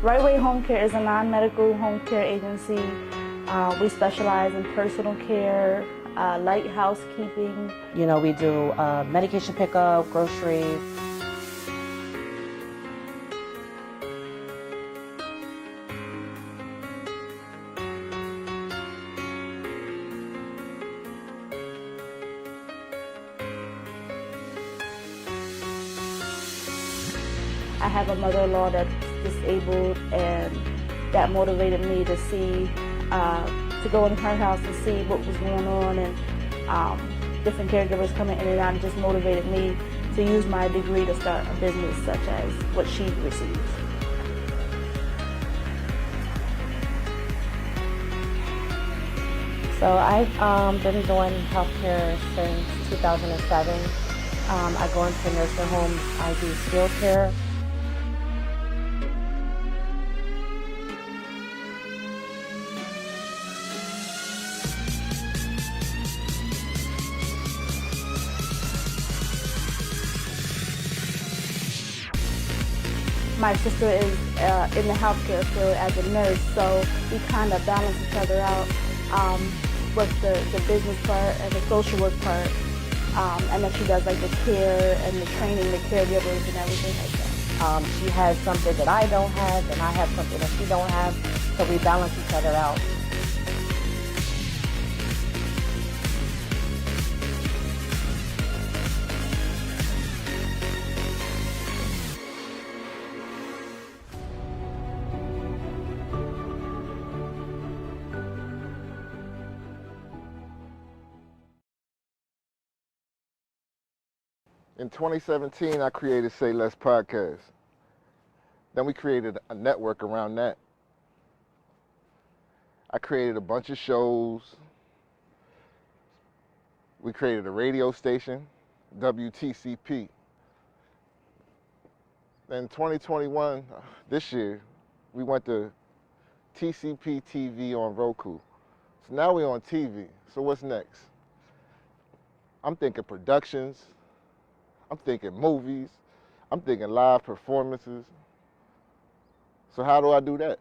Right Way Home Care is a non-medical home care agency. We specialize in personal care, light housekeeping. You know, we do medication pickup, groceries. I have a mother-in-law that's disabled, and that motivated me to see, to go in her house and see what was going on, and different caregivers coming in and out, and just motivated me to use my degree to start a business such as what she receives. So I've been doing healthcare since 2007. I go into nursing homes. I do skilled care. My sister is in the healthcare field as a nurse, so we kind of balance each other out with the business part and the social work part, and then she does like the care and the training, the caregivers and everything like that. She has something that I don't have, and I have something that she don't have, so we balance each other out. In 2017, I created SAYLESS podcast. Then we created a network around that. I created a bunch of shows. We created a radio station, WTCP. Then 2021, this year, we went to TCP TV on Roku. So now we're on TV. So what's next? I'm thinking productions. I'm thinking movies. I'm thinking live performances. So how do I do that?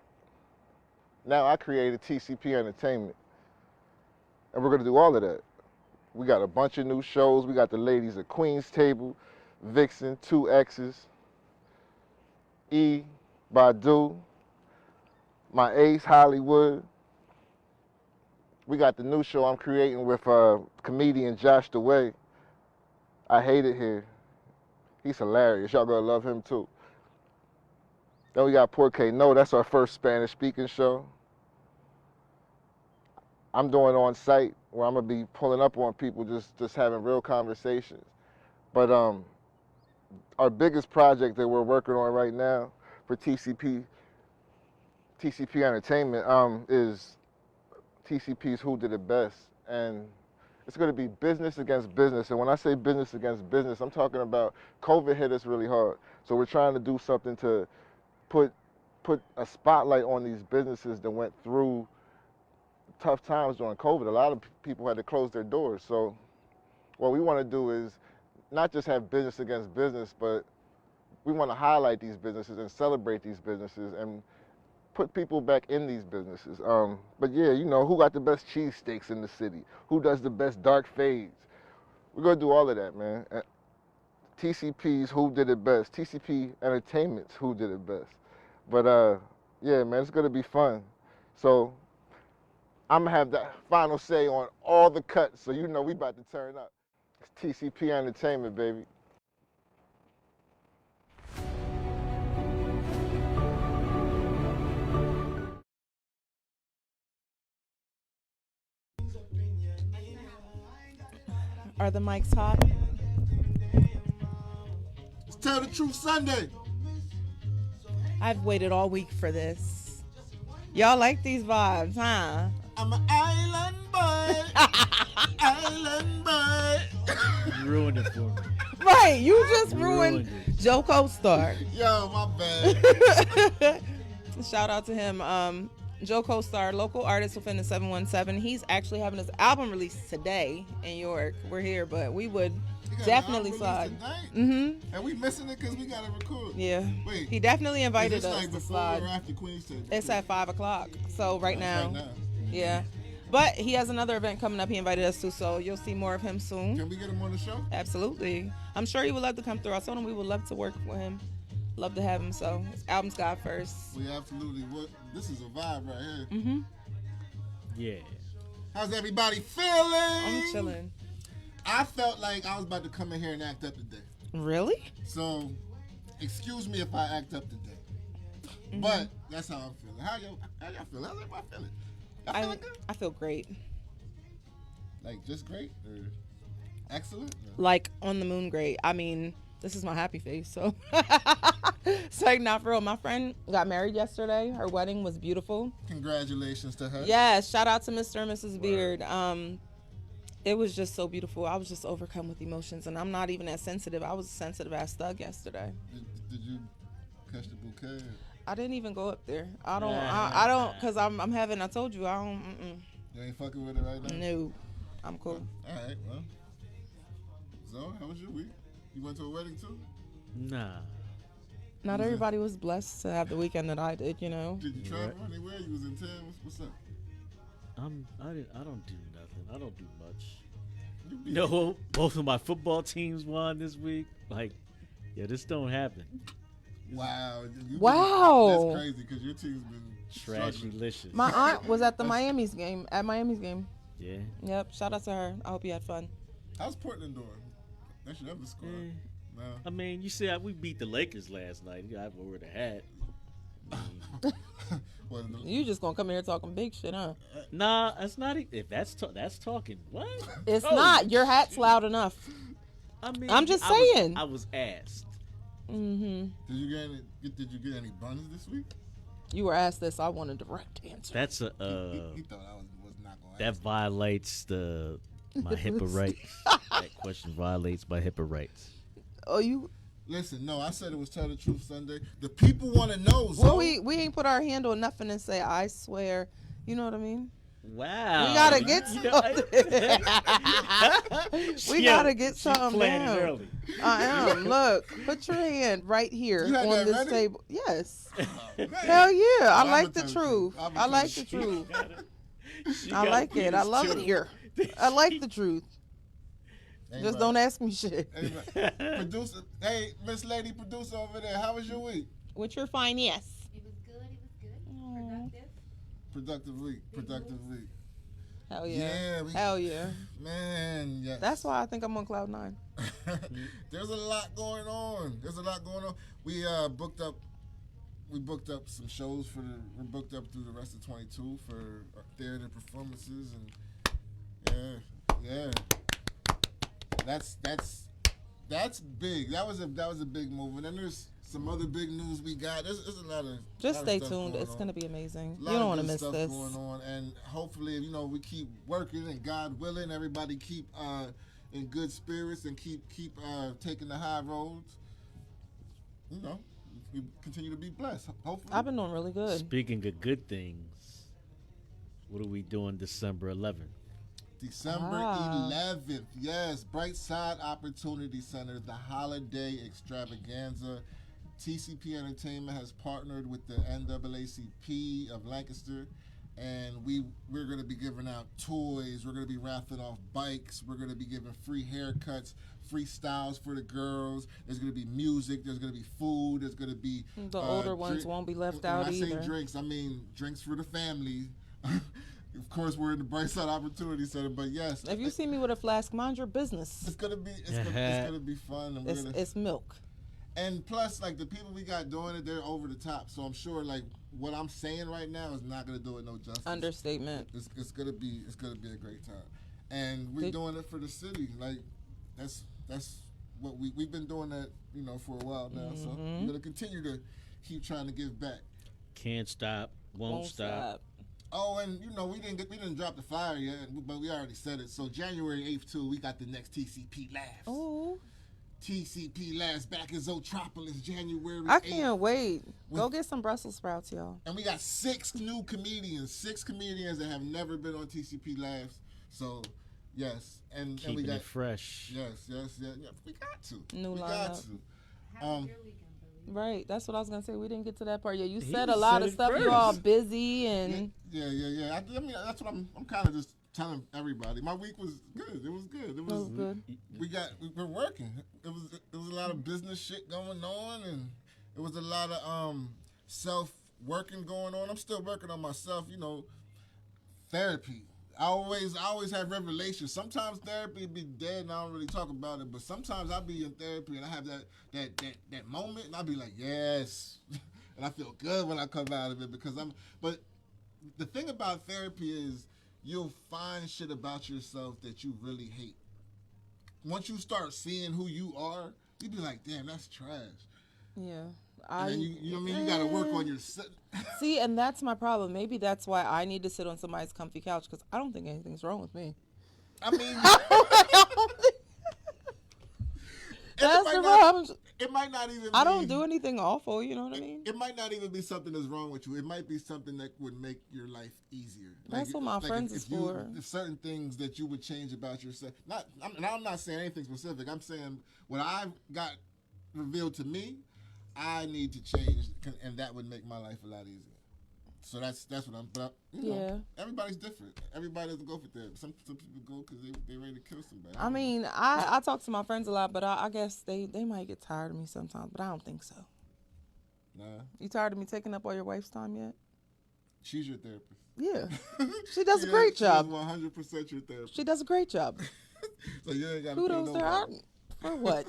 Now I created TCP Entertainment. And we're gonna do all of that. We got a bunch of new shows. We got the ladies at Queen's Table, Vixen, 2X's, E, Badu, my ace, Hollywood. We got the new show I'm creating with comedian Josh DeWay. I Hate It Here. He's hilarious. Y'all gonna love him too. Then we got Porque No. That's our first Spanish speaking show. I'm doing on site where I'm gonna be pulling up on people, just having real conversations. But our biggest project that we're working on right now for TCP Entertainment is TCP's Who Did It Best. And it's going to be business against business. And when I say business against business, I'm talking about COVID hit us really hard. So we're trying to do something to put a spotlight on these businesses that went through tough times during COVID. A lot of people had to close their doors. So what we want to do is not just have business against business, but we want to highlight these businesses and celebrate these businesses and put people back in these businesses. But yeah, you know, who got the best cheesesteaks in the city? Who does the best dark fades? We're gonna do all of that, man. TCP's Who Did It Best. TCP Entertainment's Who Did It Best. But yeah, man, it's gonna be fun. So I'm gonna have the final say on all the cuts, so you know we about to turn up. It's TCP Entertainment, baby. Are the mics hot? It's Tell the Truth Sunday. I've waited all week for this. Y'all like these vibes, huh? I'm an island boy. Island boy. You ruined it for me. Right, you just ruined Joe Co-Star. Yo, my bad. Shout out to him. Joe Co-Star, local artist within the 717. He's actually having his album released today in York. We're here, but we would We got Definitely an slide. tonight, Mm-hmm. and we missing it because we gotta record. Yeah. Wait, He definitely invited is this us like to before slide. or after Queen's Day? It's at 5:00. So right It's now. Right now. Yeah. But he has another event coming up he invited us to, so you'll see more of him soon. Can we get him on the show? Absolutely. I'm sure he would love to come through. I told him we would love to work with him. Love to have him. So his album's got first. We absolutely would. This is a vibe right here. Mm-hmm. Yeah. How's everybody feeling? I'm chilling. I felt like I was about to come in here and act up today. Really? So, excuse me if I act up today. But that's how I'm feeling. How y'all feel? How's everybody feeling? Y'all feeling good? I feel great. Like just great or excellent? Or? Like on the moon great. I mean, this is my happy face, so it's like not for real. My friend got married yesterday. Her wedding was beautiful. Congratulations to her. Yes, shout out to Mr. and Mrs. Beard. It was just so beautiful. I was just overcome with emotions, and I'm not even that sensitive. I was a sensitive ass thug yesterday. Did you catch the bouquet? I didn't even go up there. I don't, cause I'm having. I told you I don't. You ain't fucking with it right now? No, I'm cool. All right, well. So, how was your week? You went to a wedding too? Nah. Not everybody was blessed to have the weekend that I did. You know. Did you travel anywhere? You was in town? What's up? I don't do nothing. I don't do much. You know, both of my football teams won this week. Like, yeah, this don't happen. Wow. Wow. That's crazy because your team's been struggling. Trashy-licious. My aunt was at the Miami's game. Yeah. Yep. Shout out to her. I hope you had fun. How's Portland doing? They should have the score. No. I mean, you see, we beat the Lakers last night. I wear the hat. Well, You just gonna come here talking big shit, huh? Nah, that's not. If that's talking. What? It's Oh, not. Your hat's loud enough. I mean, I'm just saying. I was asked. Mm-hmm. Did you get any buns this week? You were asked this. I want a direct answer. That's a. He thought I was not going to That violates my HIPAA rights. That question violates my HIPAA rights. Oh, you. Listen, no, I said it was Tell the Truth Sunday. The people want to know. Well, we ain't put our hand on nothing and say I swear. You know what I mean? Wow. We gotta get something. We gotta get something down. Early. I am. Look, put your hand right here You had on that this ready? table. Yes. Man. Hell yeah. I I'ma like the tell you truth. the truth. I like the truth. I like it. I love it here. I like the truth. Just don't ask me shit. Hey, producer, hey, Miss Lady Producer over there, how was your week? What's your fine yes? It was good. Productive week. Hell yeah. Yeah, Hell yeah. Man, yes. That's why I think I'm on cloud 9. There's a lot going on. We booked up some shows we're booked up through the rest of 22 for theater performances and yeah. That's big. That was a big move. And then there's some other big news we got. There's a lot of Just lot stay of stuff tuned. going It's on. going to be amazing. A You lot don't of want to good miss stuff this. going on, and hopefully, we keep working, and God willing, everybody keep in good spirits and keep taking the high roads. We continue to be blessed. Hopefully, I've been doing really good. Speaking of good things, what are we doing December 11th? December 11th, yes, Brightside Opportunity Center, the holiday extravaganza. TCP Entertainment has partnered with the NAACP of Lancaster, and we're going to be giving out toys. We're going to be raffling off bikes. We're going to be giving free haircuts, free styles for the girls. There's going to be music. There's going to be food. There's going to be The older ones won't be left when out I either. say drinks, I mean drinks for the family. Of course, we're in the Brightside Opportunity Center, but yes, If you see me with a flask, mind your business. it's gonna be fun. And It's milk. and plus, like the people we got doing it, they're over the top. So I'm sure, like what I'm saying right now is not gonna do it no justice. Understatement. It's gonna be a great time, and we're doing it for the city. Like that's what we've been doing that for a while now. So we're gonna continue to keep trying to give back. Can't stop, won't stop. Oh, and we didn't drop the flyer yet, but we already said it. So January 8th too, we got the next TCP Laughs. Oh, TCP Laughs back in Zotropolis, January 8th. I can't wait. Go get some Brussels sprouts, y'all. And we got 6 new comedians, 6 comedians that have never been on TCP Laughs. So Yes, and Keeping we got it fresh. yes. We got to. New we lineup. got to. How was your weekend, Billy? Right, that's what I was gonna say. We didn't get to that part yet. You He said a lot said of it stuff. You all first. busy and Yeah. I mean, that's what I'm kind of just telling everybody. My week was good. It was good. It that was was. good. We're working. It was a lot of business shit going on, and it was a lot of self working going on. I'm still working on myself. Therapy. I always have revelations. Sometimes therapy be dead and I don't really talk about it, but sometimes I be in therapy and I have that moment and I be like, yes. And I feel good when I come out of it but the thing about therapy is you'll find shit about yourself that you really hate. Once you start seeing who you are, you be like, damn, that's trash. Yeah. And then you know what I mean? You got to work on yourself. See, and that's my problem. Maybe that's why I need to sit on somebody's comfy couch because I don't think anything's wrong with me. I mean, That's the problem. it might not even. I don't do anything awful. You know what I mean? It might not even be something that's wrong with you. It might be something that would make your life easier. That's what my friends is for. If certain things that you would change about yourself. I'm not saying anything specific. I'm saying what I've got revealed to me, I need to change, and that would make my life a lot easier. So that's what I'm. But everybody's different. Everybody doesn't go for therapy. Some people go because they ready to kill somebody. I mean, I talk to my friends a lot, but I guess they might get tired of me sometimes, but I don't think so. Nah, You tired of me taking up all your wife's time yet? she's your therapist. Yeah. She does a great job. 100% your therapist. She does a great job. So you ain't got to Kudos to her. For what?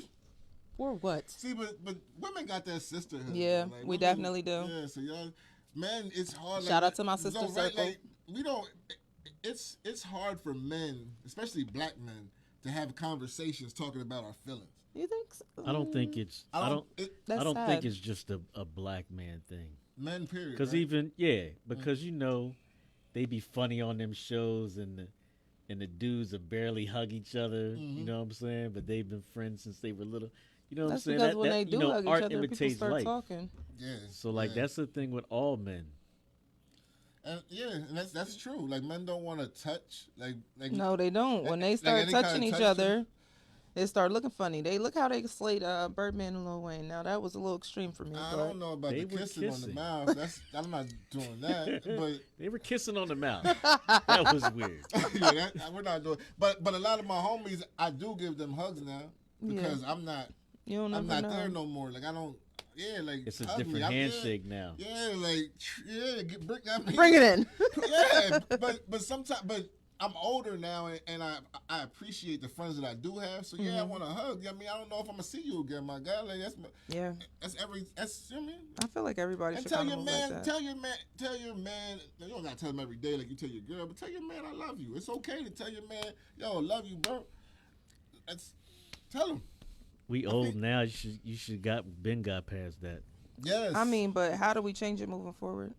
For what? See, but women got that sisterhood. Yeah, man. Like, we women- definitely do. Yeah, so y'all, man, it's hard. Shout out to my sister right, circle. we don't. It's hard for men, especially black men, to have conversations talking about our feelings. You think so? I don't think it's. I don't. That's I don't sad. think it's just a black man thing. Men, period. Because right? because they be funny on them shows and the dudes will barely hug each other. You know what I'm saying? But they've been friends since they were little. You know what That's I'm saying? because when they do hug each art other, people imitates start life. talking. Yeah. So that's the thing with all men. And that's true. Like men don't want to touch. Like No, they don't. When they start any kind touching of each touch other, they start looking funny. They look how they slayed Birdman and Lil Wayne. Now that was a little extreme for me. I but don't know about They the were kissing on the kissing. mouth. I'm not doing that. But They were kissing on the mouth. That was weird. we're not doing. But a lot of my homies, I do give them hugs now because I'm not. You don't I'm never not know. there no more. Like I don't. Yeah, like It's a hug different me. handshake now. Yeah, like Bring it in. Yeah, but sometimes, I'm older now, and I appreciate the friends that I do have. So yeah, I want to hug. I mean, I don't know if I'm gonna see you again, my guy. Like that's you know what I mean. I feel like everybody And should tell kind your of man, like that. tell your man. You don't gotta tell him every day like you tell your girl, but tell your man I love you. It's okay to tell your man, yo, I love you, bro. Tell him. We old now. You should got past that. Yes. I mean, but how do we change it moving forward?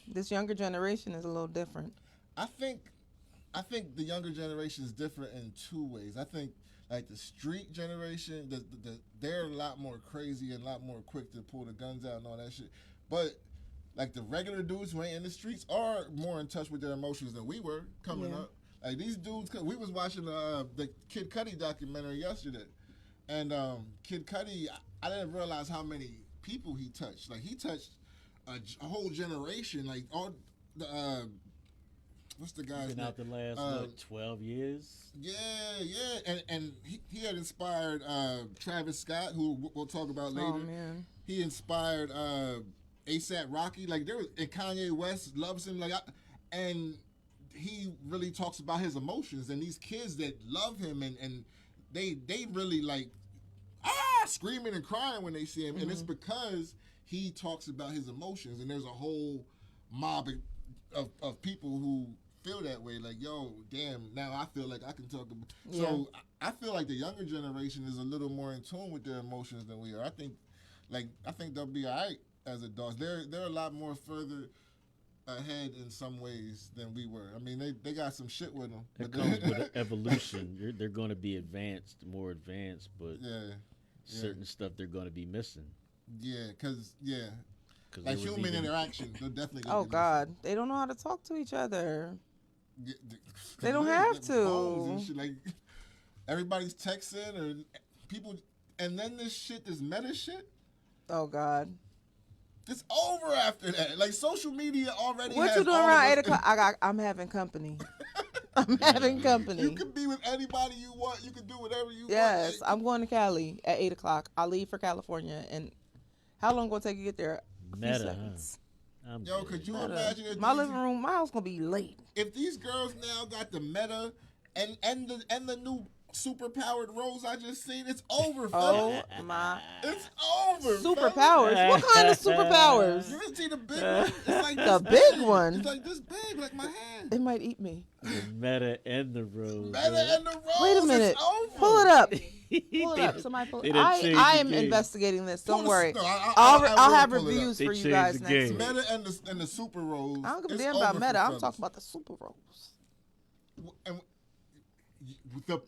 This younger generation is a little different. I think the younger generation is different in two ways. I think like the street generation, they're a lot more crazy and a lot more quick to pull the guns out and all that shit. But like the regular dudes who ain't in the streets are more in touch with their emotions than we were coming up. Like these dudes, we was watching the Kid Cudi documentary yesterday, and Kid Cudi, I didn't realize how many people he touched. Like he touched a whole generation. Like all the what's the guy's Been name? out the last 12 years. Yeah, and he had inspired Travis Scott, who we'll talk about later. Oh man, He inspired ASAP Rocky. Like and Kanye West loves him. And he really talks about his emotions, and these kids that love him and they really like screaming and crying when they see him, and it's because he talks about his emotions, and there's a whole mob of people who feel that way, like, yo, damn, now I feel like I can talk about. So I feel like the younger generation is a little more in tune with their emotions than we are. I think they'll be all right as adults. They're a lot more further ahead in some ways than we were. I mean, they got some shit with them. It comes with evolution. They're going to be more advanced, but certain stuff they're going to be missing. Yeah, because Cause like human interaction, they're definitely. oh God, they don't know how to talk to each other. They don't have to. Phones and shit, like everybody's texting or people, and then this meta shit. Oh God. It's over after that. Like social media already. What has you doing all around of 8 us- o'clock? I'm having company. I'm having company. You can be with anybody you want. You can do whatever you Yes, want. I'm going to Cali at 8 o'clock. I leave for California, and how long gonna take you to get there? A few Meta, seconds. I'm Yo, good. could you imagine if My these, living room, my house gonna be late. if these girls now got the meta and the new super powered rose I just seen? It's over, Oh fella. my It's over. fella. superpowers! What kind of superpowers? You didn't see the big one? It's like The this big one? It's like this big, like my hand. It might eat me. The meta and the rose. Meta and the rose. Wait a minute. It's over. Pull it up. They Pull it up. Somebody pull they it. done changed I the am game. investigating this. Don't Pull worry. the- no, I'll will have pull it up. reviews They for you changed guys the next game. week. Meta and the super rose. I don't give a it's damn about over for Meta. I'm fellas. talking about the super rose. And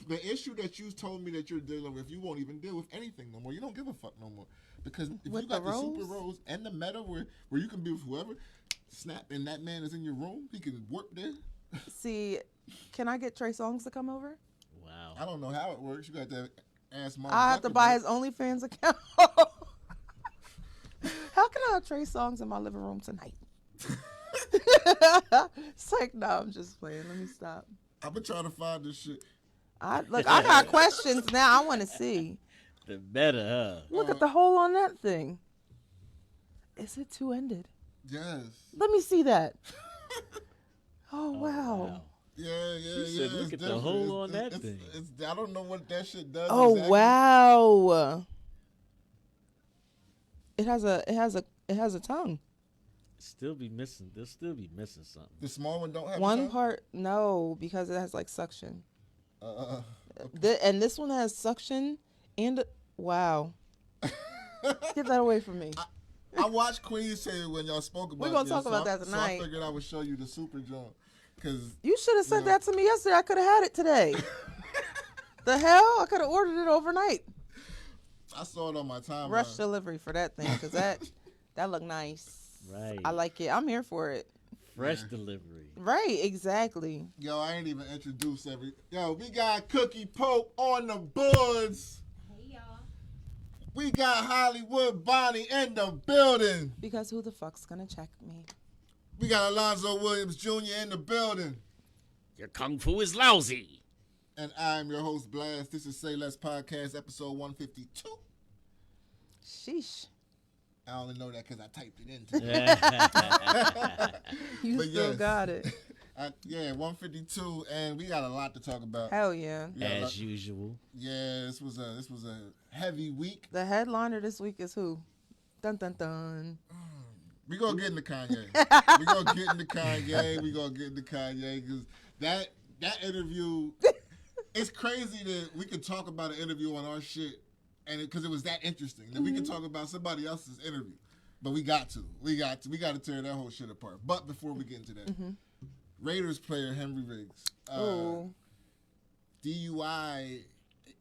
the issue that you told me that you're dealing with, you won't even deal with anything no more. You don't give a fuck no more because if With you got the the super rose? rose and the meta where you can be with whoever, snap, and that man is in your room, he can work there. See, can I get Trey Songz to come over? Wow. I don't know how it works. You got to ask Mark. I have to buy his Zuckerberg. OnlyFans account. How can I have Trey Songz in my living room tonight? It's like, no, I'm just playing. Let me stop. I've been trying to find this shit. I got questions now. I want to see. The meta, huh? Look at the hole on that thing. Is it two-ended? Yes. Let me see that. Oh, wow. Yeah. She said, it's "Look at the different. hole on that thing." I don't know what that shit does. Oh, exactly. wow. It has a tongue. Still be missing. They'll still be missing something. The small one don't have a One tongue? part, no, because it has like suction. Uh, And this one has suction and wow. Get that away from me. I watched Queen say when y'all spoke about We're gonna this, talk about so that So I tonight. figured I would show you the super joint. Because You should have sent Yeah. that to me yesterday. I could have had it today. The hell? I could have ordered it overnight. I saw it on my timeline. Rush delivery for that thing because that looked nice. Right. I like it. I'm here for it. Fresh delivery. Right, exactly. Yo, I ain't even introduced Yo, we got Cookie Pope on the boards. Hey y'all. We got Hollywood Bonnie in the building. Because who the fuck's gonna check me? We got Alonzo Williams Jr. in the building. Your kung fu is lousy. And I'm your host, Blast. This is Say Less Podcast, episode 152. Sheesh. I only know that because I typed it in. You But still yes. got it. 152, and we got a lot to talk about. Hell yeah. We got a lot- As usual. Yeah, this was a heavy week. The headliner this week is who? Dun dun dun. We gonna get into Kanye. We gonna get into Kanye because that interview. It's crazy that we could talk about an interview on our shit, and because it was that interesting that we could talk about somebody else's interview, but we got to tear that whole shit apart. But before we get into that, Raiders player Henry Riggs, Oh. DUI.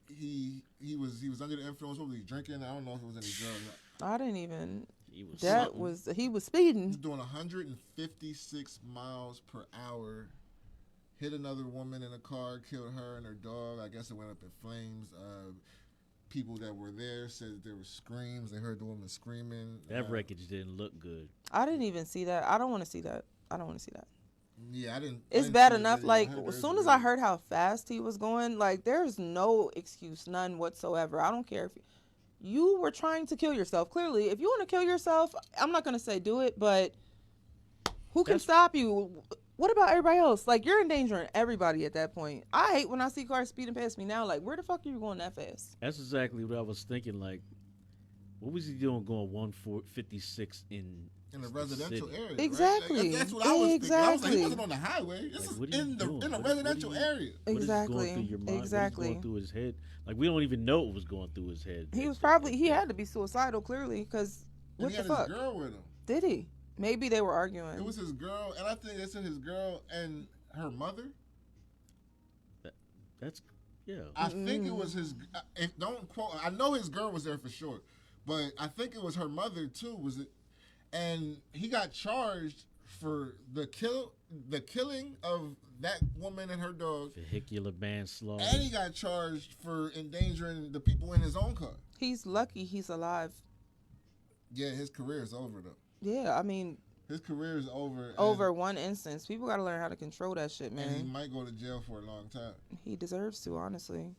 He was under the influence. What was he drinking? I don't know if it was any drugs. I didn't even. He was That something. was he was He's speeding. doing 156 miles per hour. Hit another woman in a car, killed her and her dog. I guess it went up in flames. People that were there said that there were screams. They heard the woman screaming. That wreckage didn't look good. I didn't even see that. I don't want to see that. Yeah, I didn't. I It's didn't bad see the enough. video. Like heard as there's soon a as I video. heard how fast he was going, like there's no excuse, none whatsoever. I don't care if you were trying to kill yourself. Clearly, if you want to kill yourself, I'm not gonna say do it, but who can That's- stop you? What about everybody else? Like you're endangering everybody at that point. I hate when I see cars speeding past me now. Like where the fuck are you going that fast? That's exactly what I was thinking. Like, what was he doing going 156 in in a the residential city? area. Exactly. Right? Like, that's what I was thinking. I was like, he Exactly. wasn't on the highway. This Like, is what are you in doing? a What- residential what are you- area. What is Exactly. going through your mind? Exactly. What is going through his head? Like, we don't even know what was going through his head. He was probably he had to be suicidal clearly because And what he the had fuck his girl with him. did he? Maybe they were arguing. It was his girl, and I think they said his girl and her mother. That's yeah. I think it was his. If don't quote, I know his girl was there for sure, but I think it was her mother too. Was it? And he got charged for the killing of that woman and her dog, Vehicular manslaughter. and he got charged for endangering the people in his own car. He's lucky he's alive. Yeah, his career is over though. Yeah, I mean, His career is over. over one instance. People got to learn how to control that shit, And he man. might go to jail for a long time. He deserves to, honestly.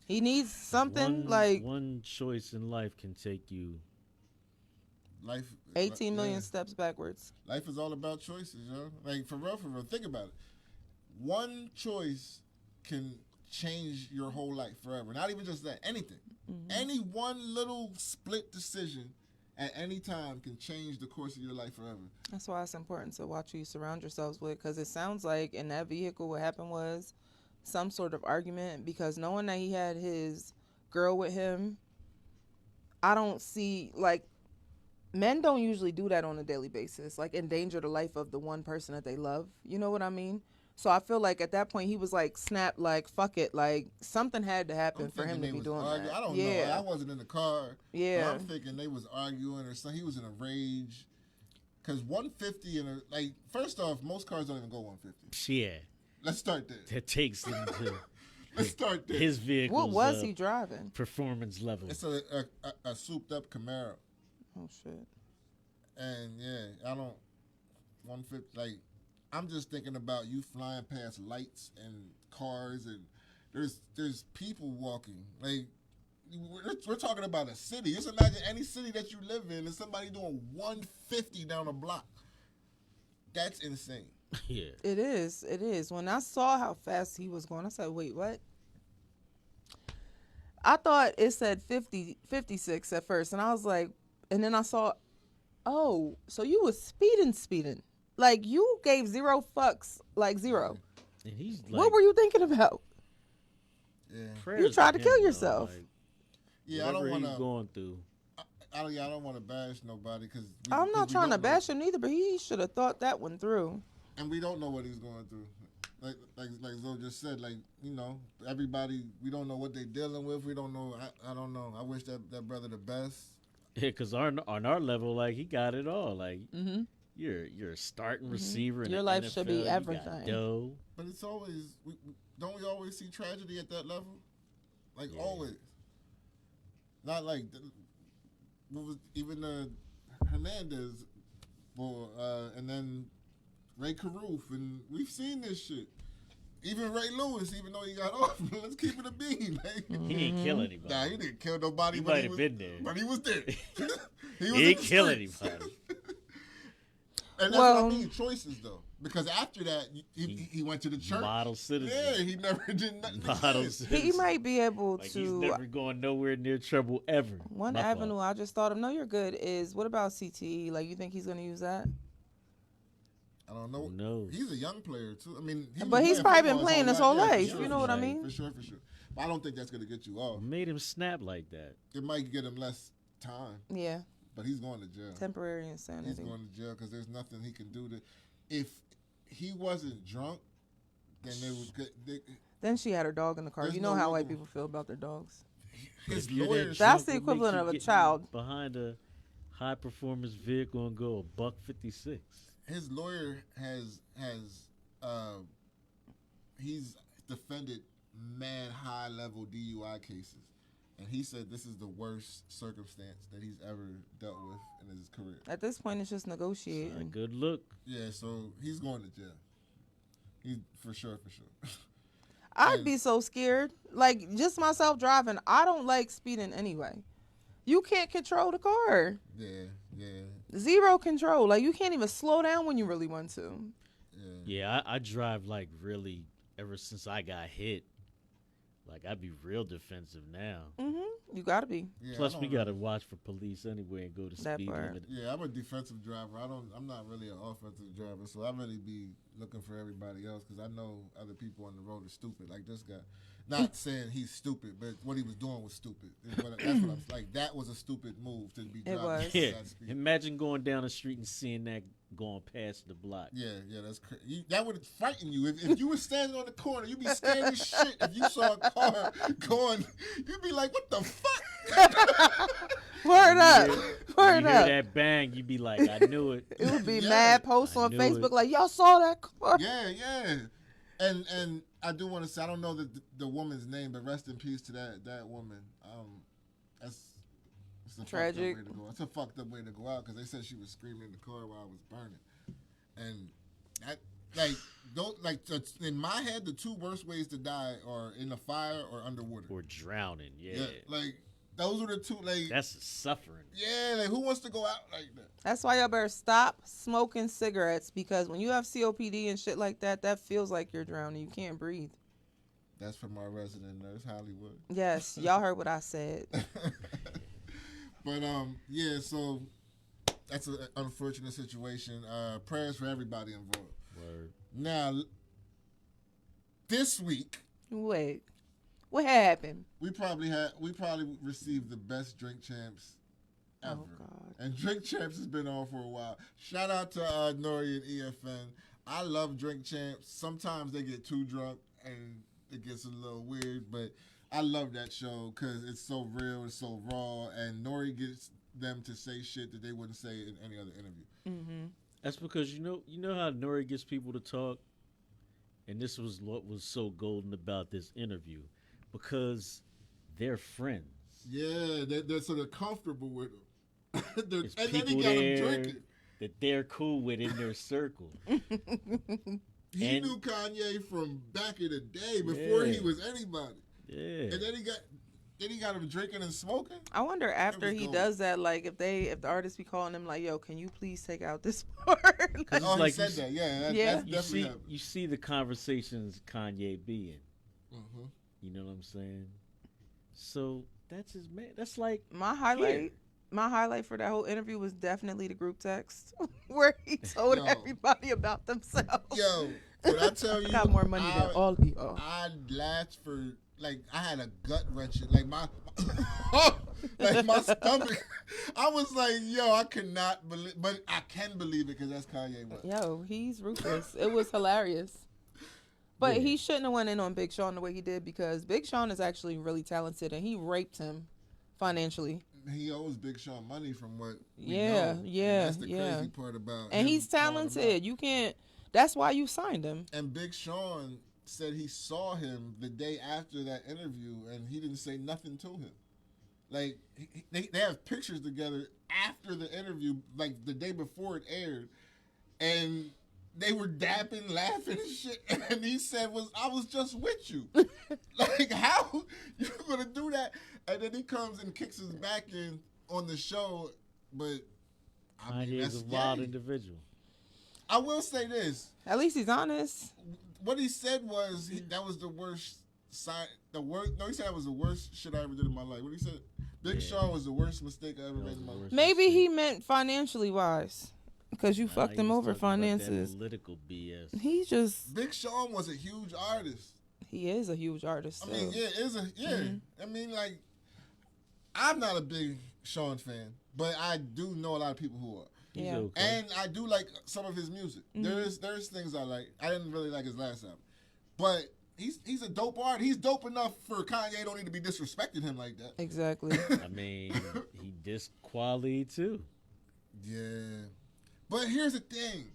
He needs something like one choice in life can take you. Life. 18 million yeah. steps backwards. Life is all about choices, yo. Like, for real, think about it. One choice can change your whole life forever. Not even just that, anything. Any one little split decision at any time can change the course of your life forever. That's why it's important to watch who you surround yourselves with, because it sounds like in that vehicle what happened was some sort of argument, because knowing that he had his girl with him, I don't see, like, men don't usually do that on a daily basis, like endanger the life of the one person that they love. You know what I mean? So I feel like at that point he was like, snap, like, fuck it. Like, something had to happen for him to be doing that. I don't know. I wasn't in the car. Yeah. But I'm thinking they was arguing or something. He was in a rage. Because 150 like, first off, most cars don't even go 150. Yeah, Let's start there. that takes him to Let's start there. his vehicle. What was he driving? Performance level. It's a souped up Camaro. Oh, shit. And yeah, I don't 150. Like, I'm just thinking about you flying past lights and cars, and there's people walking. Like, we're talking about a city. Just imagine any city that you live in and somebody doing 150 down a block. That's insane. Yeah. It is. It is. When I saw how fast he was going, I said, wait, what? I thought it said 50, 56 at first. And I was like, and then I saw, oh, so you was speeding. Like, you gave zero fucks, like zero. And he's like, What were you thinking about? Yeah. prayers You tried to him, kill though, yourself. like, Yeah, I don't whatever want he's to. going through. I don't want to bash nobody because I'm not trying to bash him either, but he should have thought that one through. and we don't know what he's going through. Like Zoe just said, like, you know, everybody, we don't know what they're dealing with. We don't know. I don't know. I wish that brother the best. Yeah, because on our level, like, he got it all. Like, you're a starting receiver. In Your the life NFL, should be you got everything. dough. But it's always, don't we always see tragedy at that level? Like, Yeah. always. Not like, what was even Hernandez, and then Ray Caruth, and we've seen this shit. Even Ray Lewis, even though he got off, let's keep it a bean. Like, He didn't kill anybody. Nah, he didn't kill nobody. He but might have been there. But he was there. He in didn't the kill streets. anybody. And that's what I mean, choices, though. Because after that, he went to the church. Model citizen. Yeah, he never did nothing. Model again. citizen. He might be able Like, to. he's never going nowhere near trouble ever. One My avenue fault. I just thought of, no, you're good, is what about CTE? Like, you think he's going to use that? I don't know. Who knows? He's a young player, too. I mean, But he's probably been football playing his whole yeah, for life. sure, You know for what I sure, mean? For sure. But I don't think that's going to get you off. What made him snap like that? It might get him less time, Yeah. but he's going to jail. Temporary He's insanity. going to jail because there's nothing he can do to. If he wasn't drunk, then they would get. Then she had her dog in the car. There's You know no how white wiggle. people feel about their dogs. His If you're that lawyers. That's drunk, the what makes equivalent you of a get child. behind a high performance vehicle and go $156. His lawyer has he's defended mad high level DUI cases, and he said this is the worst circumstance that he's ever dealt with in his career. At this point, it's just Not a negotiating. good look. Yeah, so he's going to jail. He for sure. I'd be so scared. Like, just myself driving, I don't like speeding anyway. You can't control the car. Yeah. Zero control. Like, you can't even slow down when you really want to. Yeah, I drive like really ever since I got hit. Like, I'd be real defensive now. You gotta be. Yeah, Plus, I we don't- gotta watch for police anyway and go to That speed part. limit. Yeah, I'm a defensive driver. I'm not really an offensive driver, so I really be looking for everybody else because I know other people on the road are stupid. Like this guy, not saying he's stupid, but what he was doing was stupid. That's what I'm like. That was a stupid move to be driving was. at Yeah, that speed. imagine going down the street and seeing that going past the block. Yeah, that's crazy. That would frighten you. If you were standing on the corner, you'd be scared as shit. If you saw a car going, you'd be like, "What the fuck?" Word up. Yeah. Word Word you hear up. that bang, you be like, I knew it. It would be Yeah. mad posts I on knew Facebook it. like, y'all saw that car? Yeah. And I do want to say, I don't know the woman's name, but rest in peace to that woman. That's it's a Tragic. fucked up way to go. It's a fucked up way to go out because they said she was screaming in the car while I was burning, and that in my head, the two worst ways to die are in a fire or underwater. Or drowning, yeah. Like those are the two. Like That's suffering. yeah, like who wants to go out like that? That's why y'all better stop smoking cigarettes, because when you have COPD and shit like that, that feels like you're drowning. You can't breathe. That's from our resident nurse, Hollywood. Yes, y'all heard what I said. But yeah, so that's an unfortunate situation. Prayers for everybody involved. Word. Now, this week Wait, what happened? we probably received the best Drink Champs ever. Oh, God. And Drink Champs has been on for a while. Shout out to Nori and EFN. I love Drink Champs. Sometimes they get too drunk and it gets a little weird, but I love that show because it's so real, it's so raw, and Nori gets them to say shit that they wouldn't say in any other interview. Mm-hmm. That's because you know how Nori gets people to talk, and this was what was so golden about this interview, because they're friends. Yeah, they're sort of comfortable with them. It's and then he people got them there drinking. that they're cool with in their circle. He And- knew Kanye from back in the day before he Yeah. was anybody. Yeah. And then he got him drinking and smoking. I wonder after was he gold. does that, like if the artists be calling him like, "Yo, can you please take out this part?" It's Oh, he like said you that. Yeah, that, Yeah. that's You definitely see, happened. you see the conversations Kanye be in. Mhm. You know what I'm saying? So that's his man. That's like My highlight for that whole interview was definitely the group text where he told Yo. everybody about themselves. Yo, when I tell you, I got more money than all of y'all. I laughed for like I had a gut wrenching, like my stomach. I was like, yo, I could not believe, but I can believe it because that's Kanye West. Yo, he's ruthless. It was hilarious. But he shouldn't have went in on Big Sean the way he did, because Big Sean is actually really talented and he raped him financially. He owes Big Sean money from what we Yeah, know. yeah, And that's the yeah. crazy part about And him he's calling him out. talented. You can't. That's why you signed him. And Big Sean said he saw him the day after that interview, and he didn't say nothing to him. Like they have pictures together after the interview, like the day before it aired, and they were dapping, laughing and shit. And he said, I was just with you. Like, how you gonna do that? And then he comes and kicks his back in on the show, but I mean, Kanye that's is a wild gay. individual. I will say this. At least he's honest. What he said was that was the worst side. No, he said that was the worst shit I ever did in my life. What he said, Big Yeah. Sean was the worst mistake I ever That made was in my the life. worst Maybe mistake. he meant financially wise, because you fucked He him was over talking about that finances. Political BS. He's just, Big Sean was a huge artist. he is a huge artist. I mean, so. I mean, like, I'm not a big Sean fan, but I do know a lot of people who are. He's Yeah. okay. And I do like some of his music. There's things I like. I didn't really like his last album, but he's a dope artist. He's dope enough for Kanye. Don't need to be disrespecting him like that. Exactly. I mean, he dissed quality too. Yeah, but here's the thing: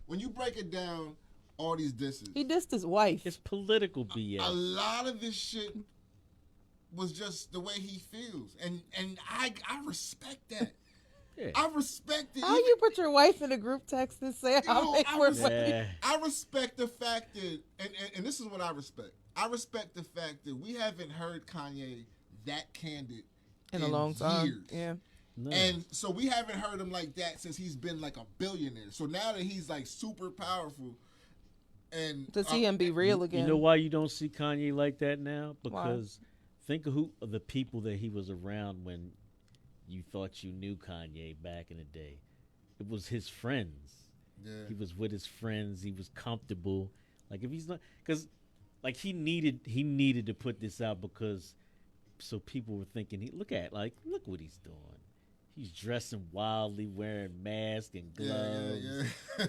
when you break it down, all these disses, He dissed his wife. It's political BS. a lot of this shit was just the way he feels, and I respect that. Yeah. I respect it. How you put your wife in a group text and say how Yo, they I were was- wedding? Yeah. I respect the fact that, and this is what I respect. I respect the fact that we haven't heard Kanye that candid In a long time. years. Yeah. No. And so we haven't heard him like that since he's been like a billionaire. So now that he's like super powerful, and To see him be real again. You know why you don't see Kanye like that now? Why? Because think of who of the people that he was around when you thought you knew Kanye back in the day. It was his friends. Yeah. He was with his friends. He was comfortable. Like if he's not, because like he needed to put this out because so people were thinking, look what he's doing. He's dressing wildly, wearing masks and gloves. Yeah.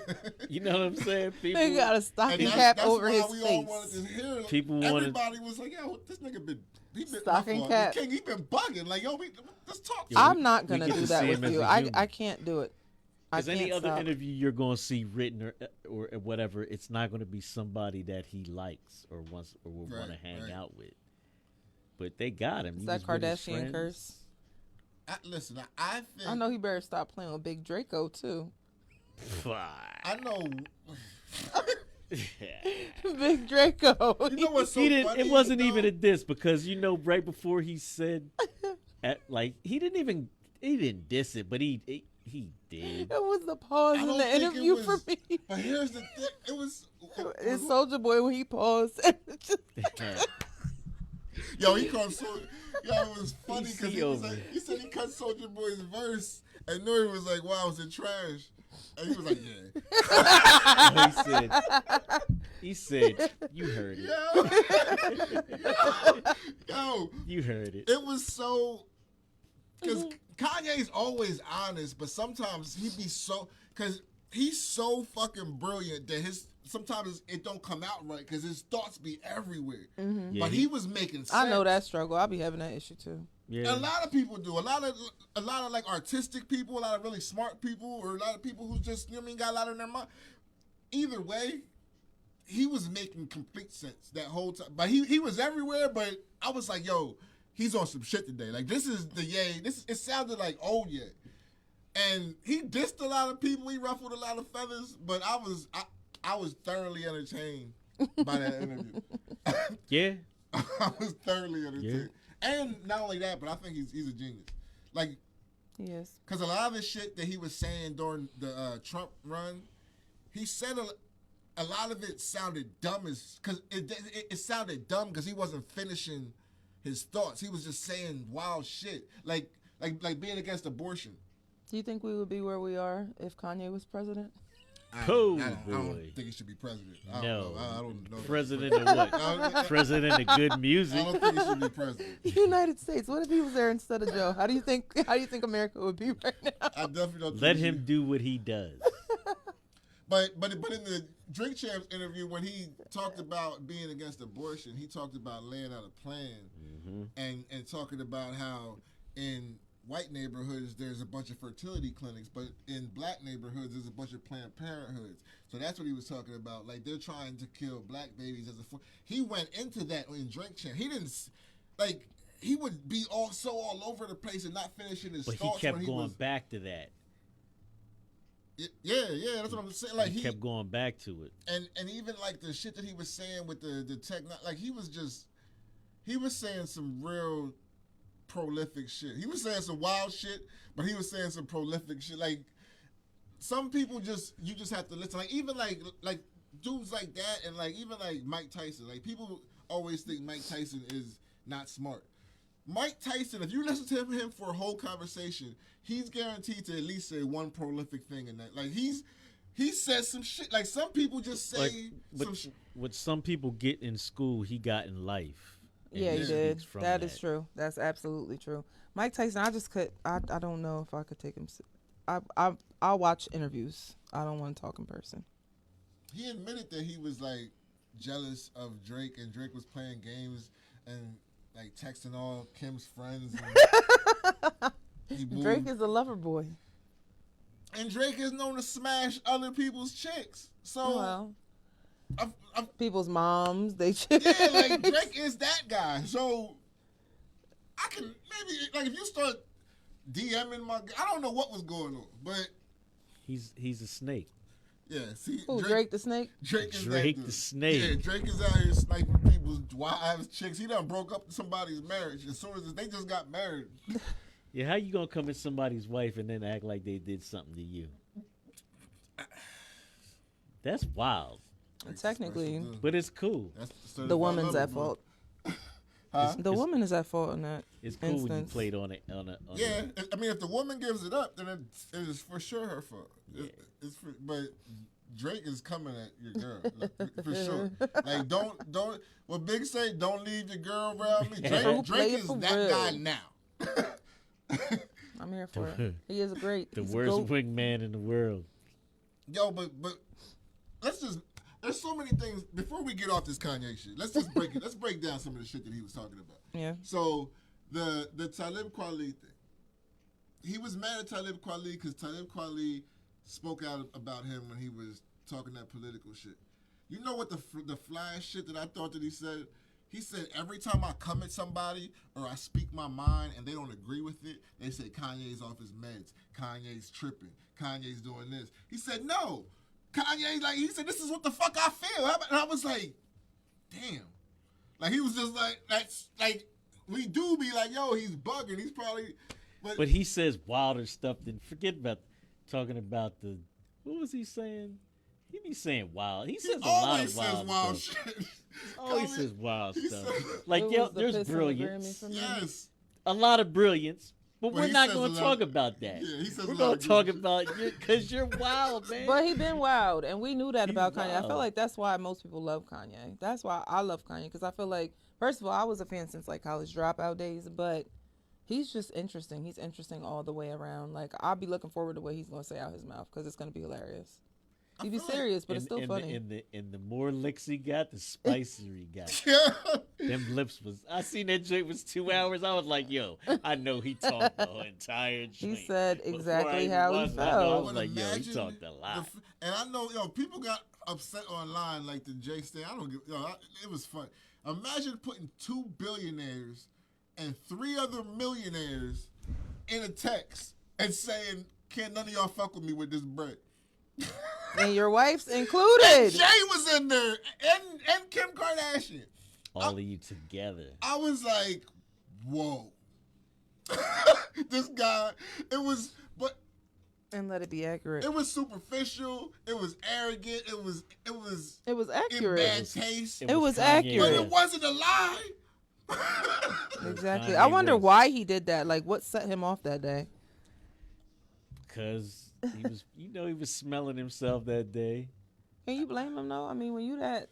You know what I'm saying? People, They got a And stocking that's, cap that's over why his we all wanted face. to hear. People wanted- Everybody was like, "Yo, this nigga been he been Stocking my fault. cap. King, he been bugging. Like, yo, let's talk." Yo, I'm not we gonna get do to that see with him as you. a I human. can't do it. I Because any can't other stop. interview you're going to see written or whatever, it's not going to be somebody that he likes or wants or will want to hang out with. But they got him. It's He that was with his Kardashian friends. curse. Listen, I think I know he better stop playing with Big Draco too. I know. Big Draco. You know what's so He didn't. funny? It wasn't though? even a diss because right before he said, he didn't diss it, but he did. It was the pause I in don't the think it interview was- for me. But here's the thing: it was. It's Soldier Boy when he paused. Yo, he called Soldier. Yo, it was funny because PC he was over. like, he said he cut Soldier Boy's verse, and Nori was like, "Wow, was it trash?" And he was like, "Yeah." He said, you heard it. Yo, You heard it. it was so because Kanye's always honest, but sometimes he be so because he's so fucking brilliant that sometimes it don't come out right because his thoughts be everywhere. Mm-hmm. Yeah, But he was making sense. I know that struggle. I'll be having that issue too. Yeah. A lot of people do. A lot of like artistic people, a lot of really smart people, or a lot of people who just got a lot in their mind. Either way, he was making complete sense that whole time. But he was everywhere. But I was like, yo, he's on some shit today. Like this is the Ye. It sounded like old Ye. And he dissed a lot of people. He ruffled a lot of feathers. But I was thoroughly entertained by that interview. Yeah. I was thoroughly entertained. And not only that, but I think he's a genius. Like, Yes. because a lot of the shit that he was saying during the Trump run, he said a lot of it sounded dumb because it sounded dumb because he wasn't finishing his thoughts. He was just saying wild shit, like being against abortion. Do you think we would be where we are if Kanye was president? I Oh, don't boy. think he should be president. I No. don't know. President of what? President of good music. I don't think he should be president. United States. What if he was there instead of Joe? How do you think America would be right now? I definitely don't. Let think he him should. do what he does. But in the Drink Champs interview, when he talked about being against abortion, he talked about laying out a plan and talking about how in white neighborhoods there's a bunch of fertility clinics, but in black neighborhoods there's a bunch of Planned Parenthoods. So that's what he was talking about. Like they're trying to kill black babies as a. He went into that in Drink Champs. He didn't like. He would be all over the place and not finishing his But he thoughts. kept when going was, back to that. Yeah, that's what I'm saying. Like He kept going back to it. And even like the shit that he was saying with the tech, like he was saying some real prolific shit. He was saying some wild shit, but he was saying some prolific shit. Like some people you just have to listen. Like even like dudes like that, and like even like Mike Tyson. Like people always think Mike Tyson is not smart. Mike Tyson, if you listen to him for a whole conversation, he's guaranteed to at least say one prolific thing in that. Like he says some shit. Like some people just say some shit. What some people get in school, he got in life. And Yeah, he did. speaks from That is true. That's absolutely true. Mike Tyson, I don't know if I could take him. I'll watch interviews. I don't want to talk in person. He admitted that he was like jealous of Drake, and Drake was playing games and like texting all Kim's friends. And he moved. Drake is a lover boy. And Drake is known to smash other people's chicks. So Well, I'm people's moms, they yeah, like Drake is that guy. So I can maybe like if you start DMing my, I don't know what was going on, but He's a snake. yeah, see, Who, Drake the Snake? Drake is Drake that the dude. snake. Yeah, Drake is out here sniping people's wives, chicks. He done broke up somebody's marriage as soon as they just got married. Yeah, how you gonna come at somebody's wife and then act like they did something to you? That's wild, Technically, but it's cool. the woman's at fault. Huh? The woman is at fault in that It's cool when you instance. played on it. Yeah, I mean, if the woman gives it up, then it is for sure her fault. But Drake is coming at your girl like, for sure. Like, don't. What Big say? Don't leave your girl around me. True, Drake play it is for that real. guy now. I here for it. He is great. The He's a worst goat. wingman in the world. Yo, but let's just. There's so many things. Before we get off this Kanye shit, let's just break it. Let's break down some of the shit that he was talking about. Yeah. So the Talib Kweli thing. He was mad at Talib Kweli because Talib Kweli spoke out about him when he was talking that political shit. You know what the fly shit that I thought that he said? He said every time I come at somebody or I speak my mind and they don't agree with it, they say Kanye's off his meds, Kanye's tripping, Kanye's doing this. He said no. Kanye, like, he said, this is what the fuck I feel. And I was like, damn. Like, he was just like, that's, like, we do be like, yo, he's bugging. He's probably, But he says wilder stuff than, forget about talking about the, what was he saying? He be saying wild. He says a lot of wild stuff. Shit. Always says wild He stuff. said- Like, What yo, was the there's piss on the brilliance. Grammy for me? Yes. A lot of brilliance. But Well, we're he not says going a to lot talk of- about that. Yeah, he says We're a lot going of to talk good about you because you're wild, man. But he been wild, and we knew that He's about Kanye. I wild. feel like that's why most people love Kanye. That's why I love Kanye, because I feel like, first of all, I was a fan since like college dropout days, but he's just interesting. He's interesting all the way around. Like, I'll be looking forward to what he's going to say out his mouth, because it's going to be hilarious. He be feel like- serious, but it's still funny. And the more licks he got, the spicier he got. Yeah. Them lips was. I seen that joint was 2 hours. I was like, yo, I know he talked the entire joint. He said Before exactly I how he watched it, I felt. was like, yo, he Imagine talked a lot. and I know, people got upset online, like the Jay Stan. I don't give, it was fun. Imagine putting 2 billionaires and 3 other millionaires in a text and saying, can't none of y'all fuck with me with this bread. And your wife's And included. Jay was in there, and Kim Kardashian. All of you together. I was like, whoa. This guy, but And let it be accurate. it was superficial. It was arrogant. It was It was in accurate. bad taste. It was Kanye. accurate. But it wasn't a lie. Exactly. Kanye I wonder was. why he did that. Like, what set him off that day? Because he was, he was smelling himself that day. Can you blame him, though? I mean, when you that...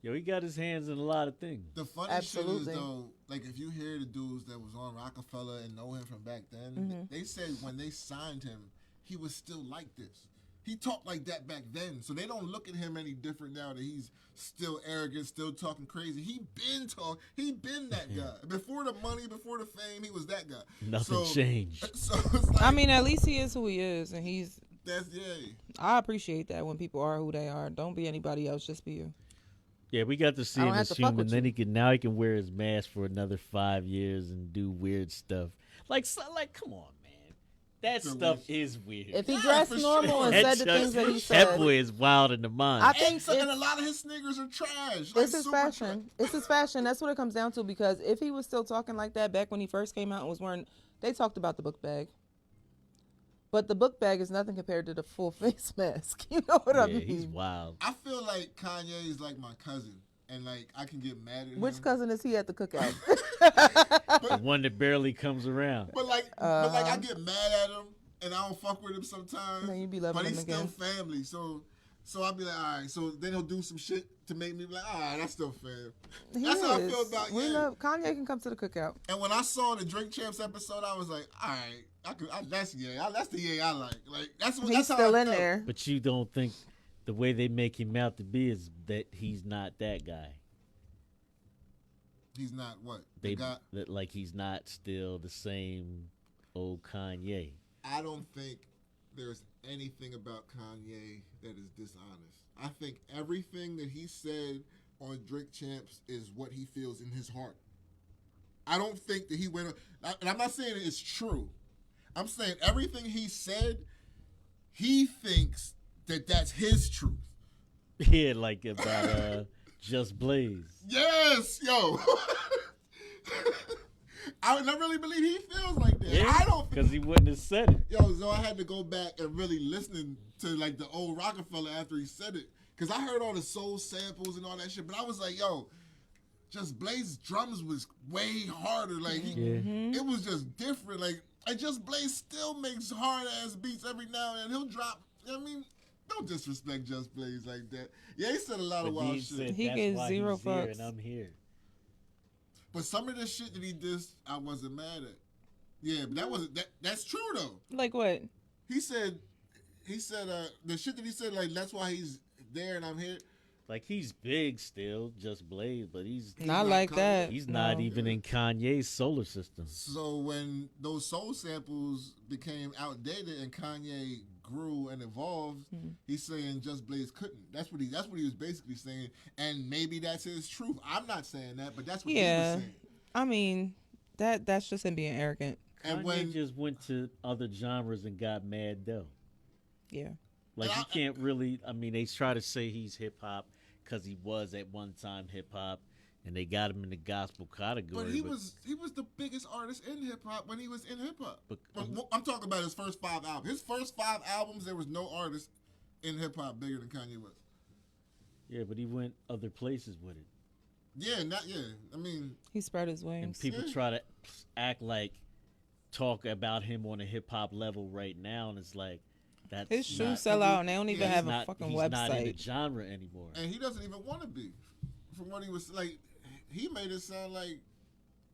Yo, he got his hands in a lot of things. The funny Absolutely. shit is, though, like, if you hear the dudes that was on Rockefeller and know him from back then, Mm-hmm. they said when they signed him, he was still like this. He talked like that back then, so they don't look at him any different now that he's still arrogant, still talking crazy. He been that guy. Before the money, before the fame, he was that guy. Nothing changed. So it's like, I mean, at least he is who he is, and he's... that's, yeah. I appreciate that when people are who they are. Don't be anybody else, just be you. Yeah, we got to see I him don't have as to fuck human. with Then you. he can wear his mask for another 5 years and do weird stuff. Like come on, man. That So stuff weird. is weird. If he Yeah, dressed for normal sure. and That said the things that he that said, boy is wild in the mind. I think And a it's, lot of his sneakers are trash. Like, it's his super fashion. It's his fashion. That's what it comes down to, because if he was still talking like that back when he first came out and was wearing... They talked about the book bag. But the book bag is nothing compared to the full face mask. You know what I Yeah, mean? he's wild. I feel like Kanye is like my cousin, and like I can get mad at him. Which cousin is he at the cookout? The one that barely comes around. But like I get mad at him, and I don't fuck with him sometimes. Then you be loving but him he's again. still family, so I'll be like, all right. So then he'll do some shit to make me be like, all right, that's still fam. He That's how I is. feel about We Ye. love Kanye. Can come to the cookout. And when I saw the Drink Champs episode, I was like, all right, that's Ye. That's the Ye I like. Like that's what. He's that's how still I in felt. there. But you don't think the way they make him out to be is that he's not that guy. He's not what They the guy. that like he's not still the same old Kanye. I don't think there's anything about Kanye that is dishonest. I think everything that he said on Drink Champs is what he feels in his heart. I don't think that he went, and I'm not saying it's true. I'm saying everything he said, he thinks that that's his truth. Yeah, like about Just Blaze. Yes, yo. I really believe he feels like that. Yeah, I don't because he wouldn't have said it. Yo, so I had to go back and really listen to like the old Rockefeller after he said it, because I heard all the soul samples and all that shit. But I was like, yo, Just Blaze's drums was way harder. Like it was just different. Like and Just Blaze still makes hard ass beats every now and then. He'll drop. I mean, don't disrespect Just Blaze like that. Yeah, he said a lot of But wild Dean shit. said, He that's gave why zero he's here fucks. and I'm here. But some of the shit that he did, I wasn't mad at. Yeah, but that wasn't that. That's true though. Like what? He said the shit that he said, like, that's why he's there and I'm here. Like he's big still, just Blaze, but he's Not not like Kanye. that. he's not No. even in Kanye's solar system. So when those soul samples became outdated and Kanye grew and evolved, he's saying Just Blaze couldn't. That's what he was basically saying. And maybe that's his truth. I'm not saying that, but that's what he was Yeah. saying. I mean, that's just him being arrogant. And Kanye when just went to other genres and got mad though. Yeah. Like And you can't really. I mean, they try to say he's hip hop because he was at one time hip hop, and they got him in the gospel category. but he was the biggest artist in hip hop when he was in hip hop. But- I'm talking about his first 5 albums. His first 5 albums, there was no artist in hip hop bigger than Kanye West. Yeah, but he went other places with it, Yeah, I mean, He spread his and wings. people try to act like talk about him on a hip hop level right now, and it's like that's His shoes not, sell out, and they don't even he's have not, a fucking he's not in the website. genre anymore. and he doesn't even want to be. From what he was like, he made it sound like,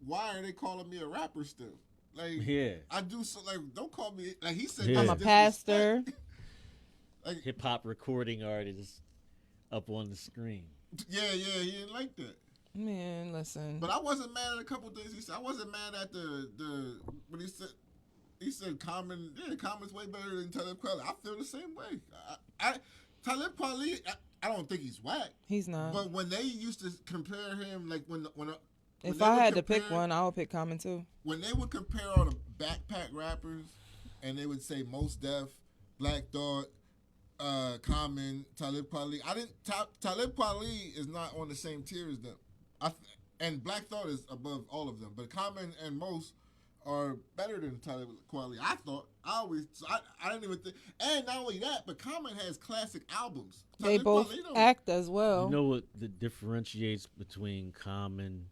why are they calling me a rapper still? Like, Yeah, I do so. Like, don't call me. Like he said, Yeah. I'm that's a pastor. disrespect. Like, hip hop recording artist up on the screen. yeah, he didn't like that. Man, listen. But I wasn't mad at a couple things he said. I wasn't mad at the when he said. He said, Common's way better than Talib Kweli. I feel the same way. Talib Kweli, I don't think he's whack. He's not. But when they used to compare him, like when If they I would had to pick compare- one, I would pick Common too. when they would compare all the backpack rappers, and they would say Mos Def, Black Thought, Common, Talib Kweli. Talib Kweli is not on the same tier as them. And Black Thought is above all of them. But Common and Mos are better than Talib Kweli. I thought. I didn't even think. And not only that, but Common has classic albums. They Talib both Kweli don't. act as well. You know what the differentiates between Common,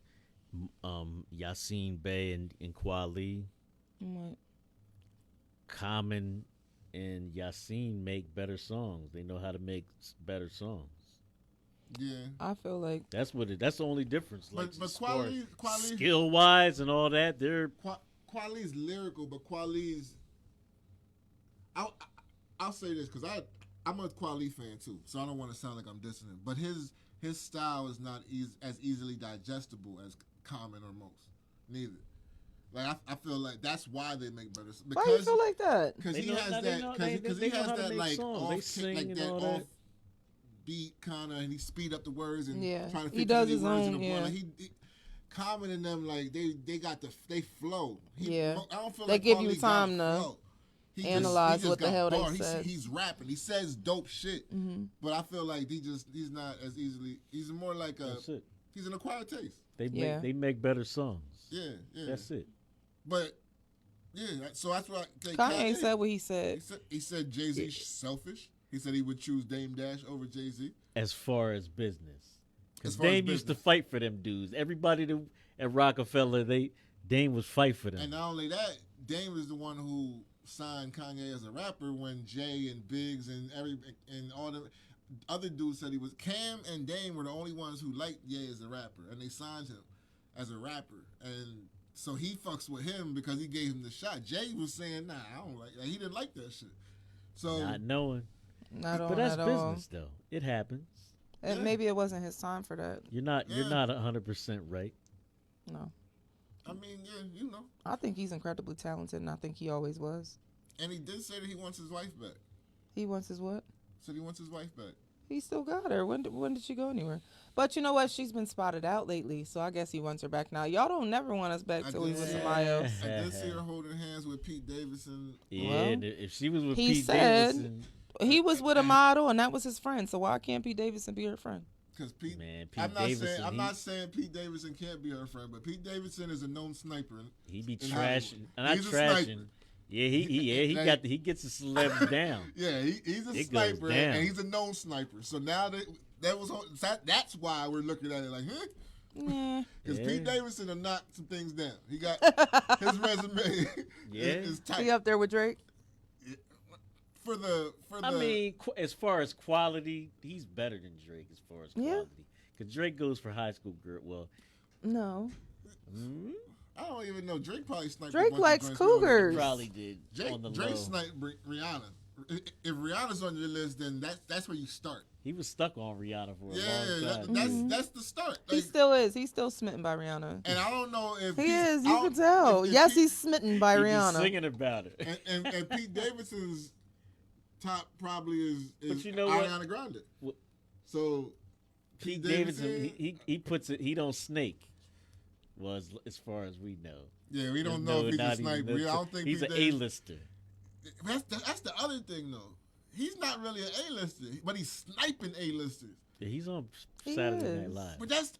Yassine Bey, and Kweli? What? Common and Yassine make better songs. They know how to make better songs. Yeah. I feel like That's the only difference. Like But Kweli, skill wise and all that, they're Kweli's lyrical, but Kweli's. I'll say this because I'm a Kweli fan too, so I don't want to sound like I'm dissing him. But his style is not as easily digestible as Common or Most. Neither. Like I feel like that's why they make better. why do you feel like that? Because They he know- has no, they that. know- Because they he know has how to that make like songs. They off sing like and that all off that. beat kind of, and he speed up the words and Yeah. trying to fit He too does many his words own, in a yeah. Like he Common and them like they got they flow. Yeah. I don't feel They like give you Kweli got time to flow. He analyze just what the got hell they bars. said. He's rapping. He says dope shit. Mm-hmm. But I feel like he's not as easily. He's more like a. that's it. He's an acquired taste. Yeah. They make better songs. Yeah. That's it. But yeah, so that's why Kanye said what he said. He said Jay-Z's selfish. He said he would choose Dame Dash over Jay-Z. As far as business, because As far as Dame used to business. fight for them dudes. Everybody at Rockefeller, Dame was fight for them. And not only that, Dame is the one who signed Kanye as a rapper when Jay and Biggs and all the other dudes said he was. Cam and Dame were the only ones who liked Ye as a rapper, and they signed him as a rapper. And so he fucks with him because he gave him the shot. Jay was saying, "Nah, I don't like that." He didn't like that shit. So Not knowing, Not but on that's at all. business though. It happens. And maybe it wasn't his time for that. You're not 100% right. No. I mean, yeah, I think he's incredibly talented, and I think he always was. And he did say that he wants his wife back. He wants his what? Said he wants his wife back. He still got her. When did she go anywhere? But you know what? She's been spotted out lately, so I guess he wants her back now. Y'all don't never want us back I till we did with see- somebody else. I did see her holding hands with Pete Davidson. Yeah, Well, and if she was with he Pete said- Davidson, He was with a model, and that was his friend. So why can't Pete Davidson be her friend? Because Pete, man, Pete I'm Davidson, not saying Pete Davidson can't be her friend, but Pete Davidson is a known sniper. he be in trashing. Hollywood. Not He's a trashing. sniper. Yeah, he gets the celebs down. Yeah, he's a It goes sniper, down. and he's a known sniper. So now that's why we're looking at it like, huh? Yeah. Because Yeah. Pete Davidson will knock some things down. He got his resume Yeah. is tight. He up there with Drake? For the I mean, as far as quality, he's better than Drake as far as Yeah. quality. Because Drake goes for high school girl. Well, No. I don't even know. Drake probably sniped. Drake a bunch likes of joints on cougars. the Probably did Drake, on the Drake low. sniped Rihanna. If Rihanna's on your list, then that's where you start. He was stuck on Rihanna for a long Yeah, time. that's the start. He still is. He's still smitten by Rihanna. And I don't know if He is. You can tell. if Yes, Pete- he's smitten by He was Rihanna. singing about it. and Pete Davidson's top probably is But you know what? Ariana Grande. What- So Pete Davidson, he puts it. He don't snake. Was as far as we know. yeah, we don't There's know if he can not snipe. even- I don't think he's Pete an Davidson- A-lister. That's the other thing though. He's not really an A-lister, but he's sniping A-listers. Yeah, he's on He Saturday is. Night Live. But that's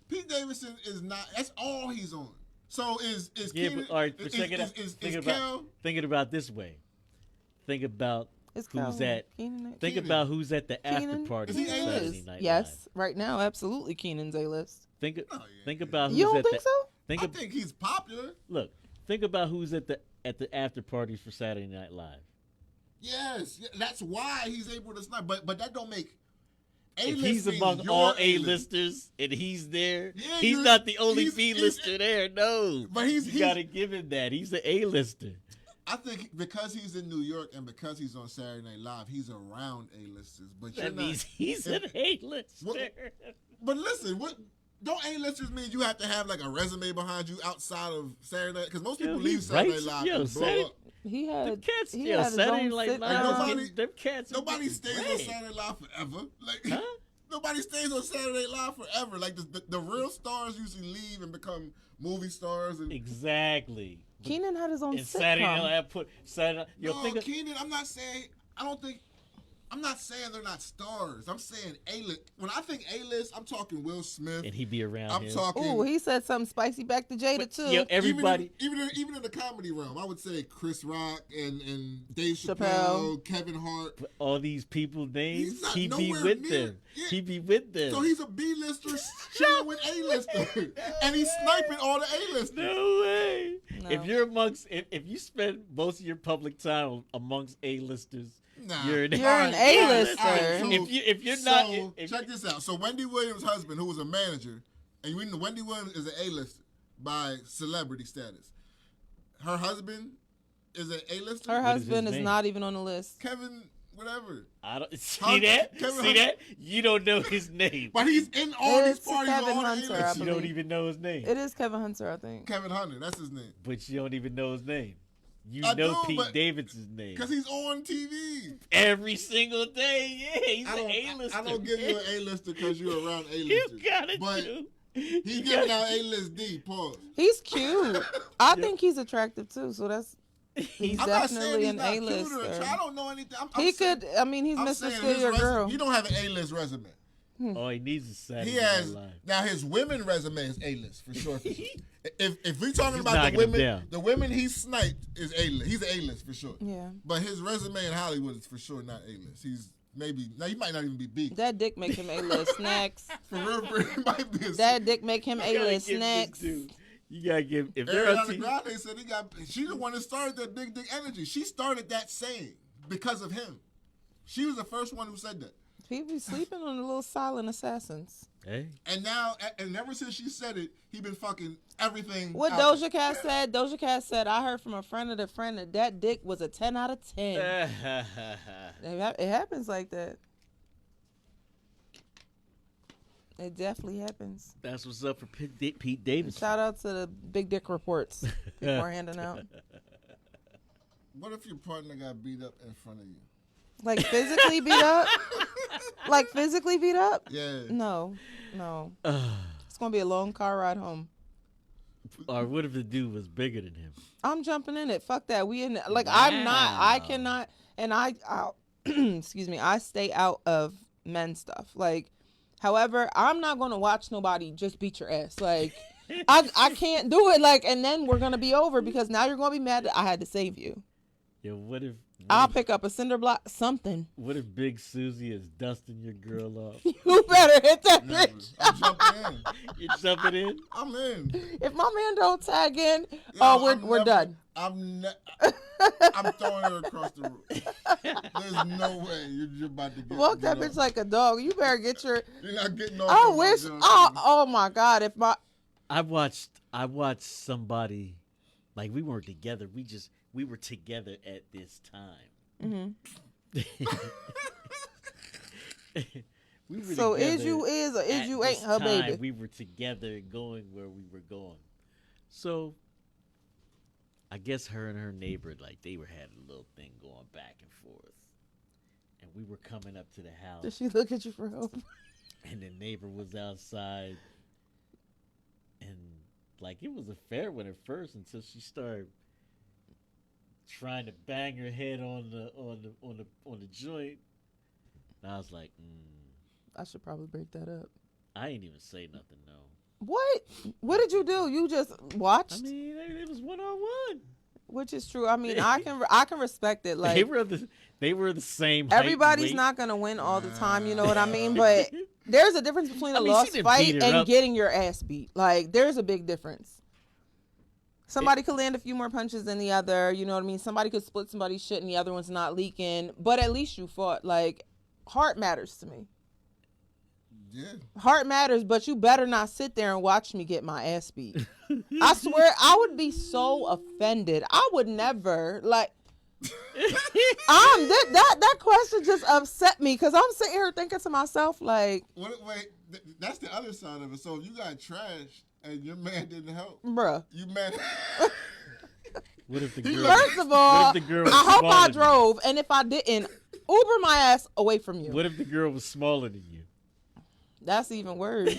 Pete Davidson is not. That's all he's on. So is Yeah, Keenan, but all right, but check it out. Think about this way. Think about It's who's Calvin. at. Keenan. Think Keenan. about who's at the after Keenan? party Is he for A-list? Saturday Night Live. Yes, right now, absolutely. Keenan's A-list. Think yeah. think about who's You don't at think the, so? Think I of, think he's popular. look. Think about who's at the after parties for Saturday Night Live. Yes, that's why he's able to snipe. But that don't make If A-list he's means among you're all A-list. A-listers and he's there, Yeah, he's you're- not the only he's- B-lister there. No, But he's- you gotta give him that. He's the A-lister. I think because he's in New York and because he's on Saturday Night Live, he's around A-listers. But you're That not. means he's an A-lister. What- But listen, what don't A-listers mean you have to have like a resume behind you outside of Saturday? Because most people Yo, leave he Saturday writes- Night Live yo, and blow Saturday- up. He Them had. cats, he yo, had his Saturday own Night sitcom. Live. Nobody- Them cats. Nobody stays on bread. Saturday Night Live forever. Like Huh? nobody stays on Saturday Night Live forever. Like the real stars usually leave and become movie stars. And Exactly. Keenan had his own And Saturday Night sitcom. Live put Saturday. Yo, no, think of, Keenan, I'm not saying. I'm not saying they're not stars. I'm saying A-list. When I think A-list, I'm talking Will Smith. and he be around I'm him. talking. Ooh, he said something spicy back to Jada But, too. yo, everybody. even in the comedy realm, I would say Chris Rock and Dave Chappelle, Chappelle. Kevin Hart. All these people names, He's not he be nowhere with near- them. yeah. He be with them. So he's a B-lister chilling with A-listers, and he's sniping all the A-listers. No way. No. If you're amongst, if you spend most of your public time amongst A-listers, Nah. you're an You're an A-lister. so- if you're not, So, if, check this out. So Wendy Williams' husband, who was a manager, and you know Wendy Williams is an A-lister by celebrity status. Her husband is an A-lister. Her What is his husband is name? not even on the list. Kevin, whatever. I don't see Hunter- that. Kevin See Hunter. that? You don't know his name. But he's in all these It's parties. Kevin all the Hunter, I A-listers. You don't believe. even know his name. It is Kevin Hunter, I think. Kevin Hunter, that's his name. But you don't even know his name. You I know do, Pete but- Davidson's name. Because he's on TV. Every single day. Yeah, he's an I A-lister. don't give you an A-lister because you're around You A-listers. gotta But do. he's You giving gotta- out A-list D, pause. He's cute. I think he's attractive too. So that's he's I'm not saying definitely he's an not cute or A-lister. I don't know anything. He saying- could. I mean, he's I'm Mr. saying Steal his Your Girl. You don't have an A-list resume. All he needs is Saturday He Night has Live. now his women resume is A-list for sure. For sure. If we talking He's about the knocking him women, down. the women he sniped is A-list. He's an A-list for sure. Yeah. But his resume in Hollywood is for sure not A-list. He's maybe now he might not even be B. That dick make him A-list. Next. For real, he might be a That dick make him You gotta A-list. give this Next. dude- You gotta give if they're on Ariana TV. Grande said she's the one that started that big dick energy. She started that saying because of him. She was the first one who said that. He be sleeping on the little silent assassins. Hey, And now, and ever since she said it, he been fucking everything. What out Doja Cat said? Doja Cat said, I heard from a friend of the friend that dick was a 10 out of 10. It happens like that. It definitely happens. that's what's up for Pete Davidson. Shout out to the big dick reports people are handing out. What if your partner got beat up in front of you? Like physically beat up? Like physically beat up? Yeah. No. It's going to be a long car ride home. Or what if the dude was bigger than him? I'm jumping in it. Fuck that. We in like I'm not. I cannot. And I excuse me. I stay out of men stuff. Like, however, I'm not gonna watch nobody just beat your ass. Like, I can't do it. Like, and then we're gonna be over because now you're gonna be mad that I had to save you. Yo, what if I'll pick up a cinder block, something. what if Big Susie is dusting your girl off? You better hit that Never. bitch. I'm jumping in. You jumping in? I'm in. If my man don't tag in, Yo, we're done. I'm throwing her across the room. There's no way you're about to get. Walk that get bitch off. like a dog. You better get your. You're not getting off. I of my wish. junk. Oh my God! If my I watched somebody, like, we weren't together. We were together at this time. We were So is together you is or is at you ain't this her time. baby? We were together going where we were going. So I guess her and her neighbor, like, they were having a little thing going back and forth. And we were coming up to the house. Did she look at you for help? And the neighbor was outside. And like, it was a fair one at first until she started trying to bang her head on the joint. And I was like, I should probably break that up. I ain't even say nothing, no. What? What did you do? You just watched? I mean, it was 1-on-1. Which is true. I mean, I can respect it. Like, they were the same height and everybody's weight. not gonna win all the time. You know what I mean? But there's a difference between a I mean, she lost didn't fight beat her and up. getting your ass beat. Like, there's a big difference. Somebody could land a few more punches than the other. You know what I mean? Somebody could split somebody's shit and the other one's not leaking. But at least you fought. Like, heart matters to me. Yeah. Heart matters, but you better not sit there and watch me get my ass beat. I swear, I would be so offended. I would never, like, that question just upset me because I'm sitting here thinking to myself, like, Wait, that's the other side of it. So if you got trashed and your man didn't help, bruh. you mad? What if the girl? First of all, what if the girl was I hope smaller I than you? drove, and if I didn't, Uber my ass away from you. What if the girl was smaller than you? That's even worse.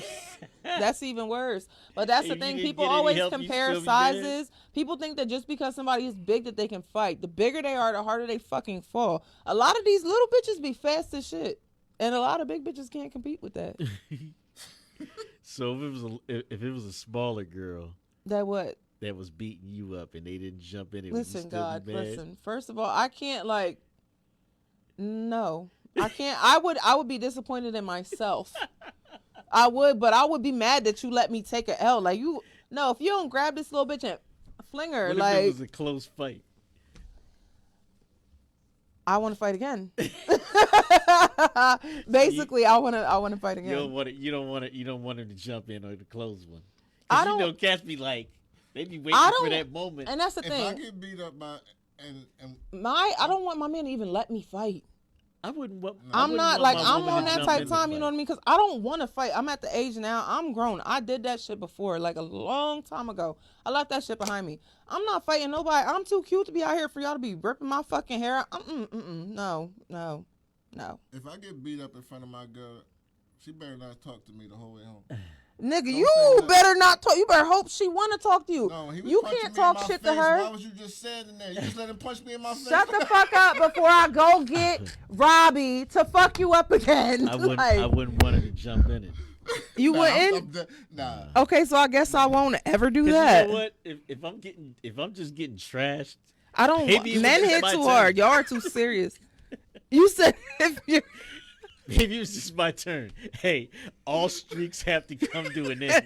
That's even worse. But that's the If you thing. didn't People get any always help, you'd compare still be mad? sizes. People think that just because somebody is big that they can fight. The bigger they are, the harder they fucking fall. A lot of these little bitches be fast as shit. And a lot of big bitches can't compete with that. So if it was a smaller girl That what? that was beating you up and they didn't jump in it, would you Listen, still God, be mad? listen. First of all, I can't no. I can't. I would be disappointed in myself. I would, but I would be mad that you let me take a L. Like, if you don't grab this little bitch and fling her, What like, if it was a close fight? I want to fight again. Basically, I want to fight again. You don't want him to jump in or the close one. I 'Cause don't- you know, cats be like, they be waiting I for don't- that moment. And that's the If I thing. get beat up by and I don't want my man to even let me fight. I wouldn't want. I'm not like, I'm on that type type of time, you know what I mean? Because I don't want to fight. I'm at the age now, I'm grown. I did that shit before, like a long time ago. I left that shit behind me. I'm not fighting nobody. I'm too cute to be out here for y'all to be ripping my fucking hair out. No. if I get beat up in front of my girl, she better not talk to me the whole way home. Nigga, Don't you say that. better not talk. You better hope she want to talk to you. No, he was You punching can't me in talk my shit face. to her. Why was you just standing there? You just let him punch me in my face. Shut the fuck up before I go get Robbie to fuck you up again. I wouldn't. Like, I wouldn't want her to jump in it. you Nah, wouldn't? Nah. Okay, so I guess I won't ever do 'Cause that. you know what? If I'm just getting trashed, I don't. Maybe it Men was hit my too turn. hard. Y'all are too serious. You said if you. maybe it was just my turn. Hey, all streaks have to come to an end.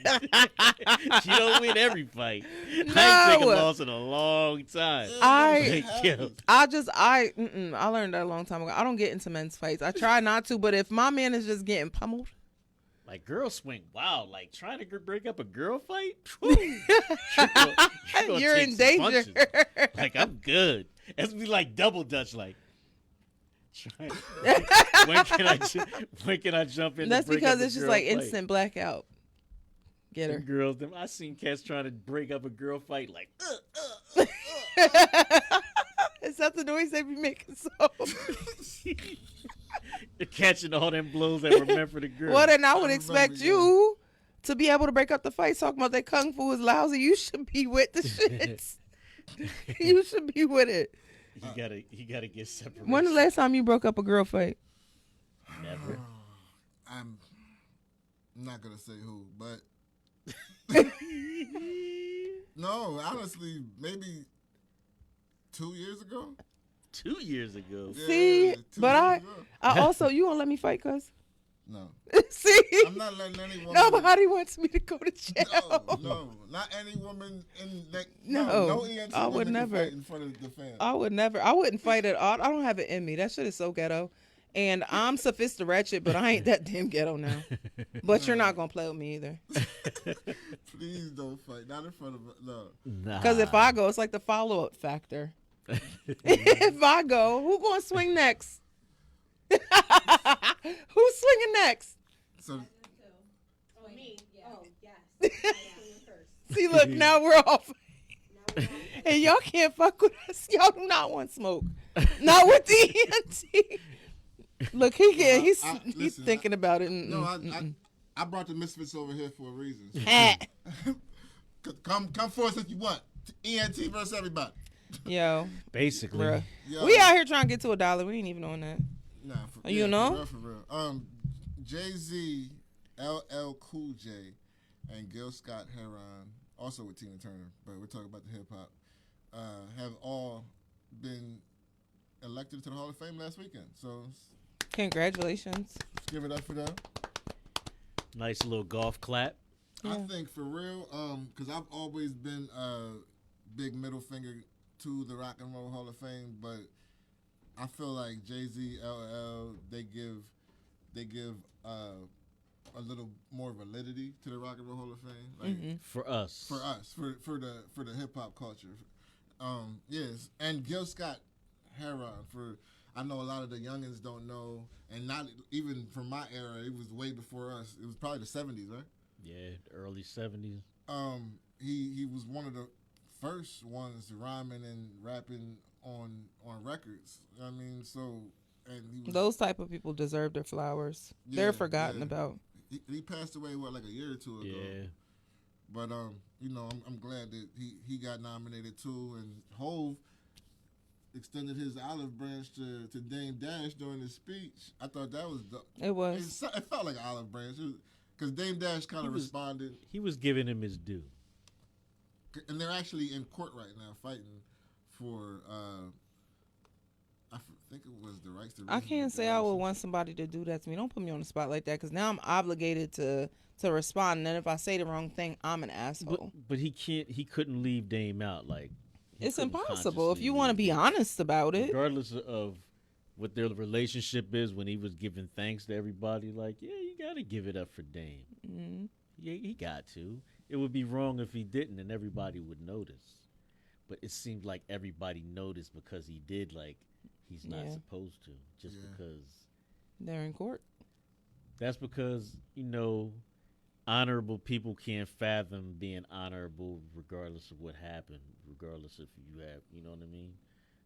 You don't win every fight. I ain't taken a loss in a long time. I Yo, learned that a long time ago. I don't get into men's fights. I try not to, but if my man is just getting pummeled, like, girl swing, wow, like trying to break up a girl fight. Whew. gonna you're take in some danger. punches. Like, I'm good. That's be like double dutch, like. When can I jump in? That's to break because up a it's just girl like fight? instant blackout. Get her. Them girls, I seen cats trying to break up a girl fight, like. Is that the noise they be making? So. They're catching all them blows that were meant for the girl. Well, then I would I expect remember you to be able to break up the fight. Talking about that kung fu is lousy. You should be with the shits. You should be with it. You gotta get separate. When the last time you broke up a girl fight? Never. I'm not gonna say who, but no, honestly, maybe 2 years ago. 2 years ago. Yeah, See, 2 but years ago. I also, you won't let me fight, cuz? No, See? I'm not letting any woman. Nobody wants me to go to jail. No, not any woman in that. No, no ENT I would woman can never. fight in front of the fans. I would never. I wouldn't fight at all. I don't have it in me. That shit is so ghetto. And I'm sophisticated, but I ain't that damn ghetto now. But you're not gonna play with me either. Please don't fight. Not in front of no. Nah. Because if I go, it's like the follow-up factor. If I go, who gonna swing next? Who's swinging next? So Oh, me. Yeah. Oh, yes. See, look, now we're off. And y'all can't fuck with us. Y'all do not want smoke. Not with the ENT. Look, he can't. He's listen, thinking about it. no, I brought the misfits over here for a reason. Come forth if you want. ENT versus everybody. Yo, Basically. bruh. Yo, We out here trying to get to $1. We ain't even on that. Nah, You know? For real. Jay-Z, LL Cool J, and Gil Scott Heron, also with Tina Turner, but we're talking about the hip hop, have all been elected to the Hall of Fame last weekend. So Congratulations. let's give it up for them. Nice little golf clap. I think for real, because I've always been a big middle finger to the Rock and Roll Hall of Fame, but I feel like Jay-Z, LL, they give a little more validity to the Rock and Roll Hall of Fame, like For us. for the hip hop culture. Yes, and Gil Scott Heron, for I know a lot of the youngins don't know, and not even from my era, it was way before us. It was probably the 70s, right? Yeah, early 70s. He was one of the first ones rhyming and rapping on records. I mean, so and he was, Those type of people deserve their flowers. Yeah, They're forgotten yeah. about. he passed away like a year or two ago. Yeah. But you know, I'm glad that he got nominated too, and Hove extended his olive branch to Dame Dash during his speech. I thought that was dope. It was. It felt like an olive branch because Dame Dash kind of responded, He was giving him his due. and they're actually in court right now fighting for. I think it was the rights to. I can't say I would want somebody to do that to me. Don't put me on the spot like that, because now I'm obligated to respond. And then if I say the wrong thing, I'm an asshole. But he couldn't leave Dame out. Like he It's couldn't impossible if consciously you want to leave be Dame. honest about it. Regardless of what their relationship is, when he was giving thanks to everybody, like, yeah, you got to give it up for Dame. Mm-hmm. Yeah, he got to. It would be wrong if he didn't, and everybody would notice. But it seemed like everybody noticed because he did, like, he's not Yeah. supposed to, just because. They're in court. That's because, you know, honorable people can't fathom being honorable regardless of what happened, regardless if you have, you know what I mean?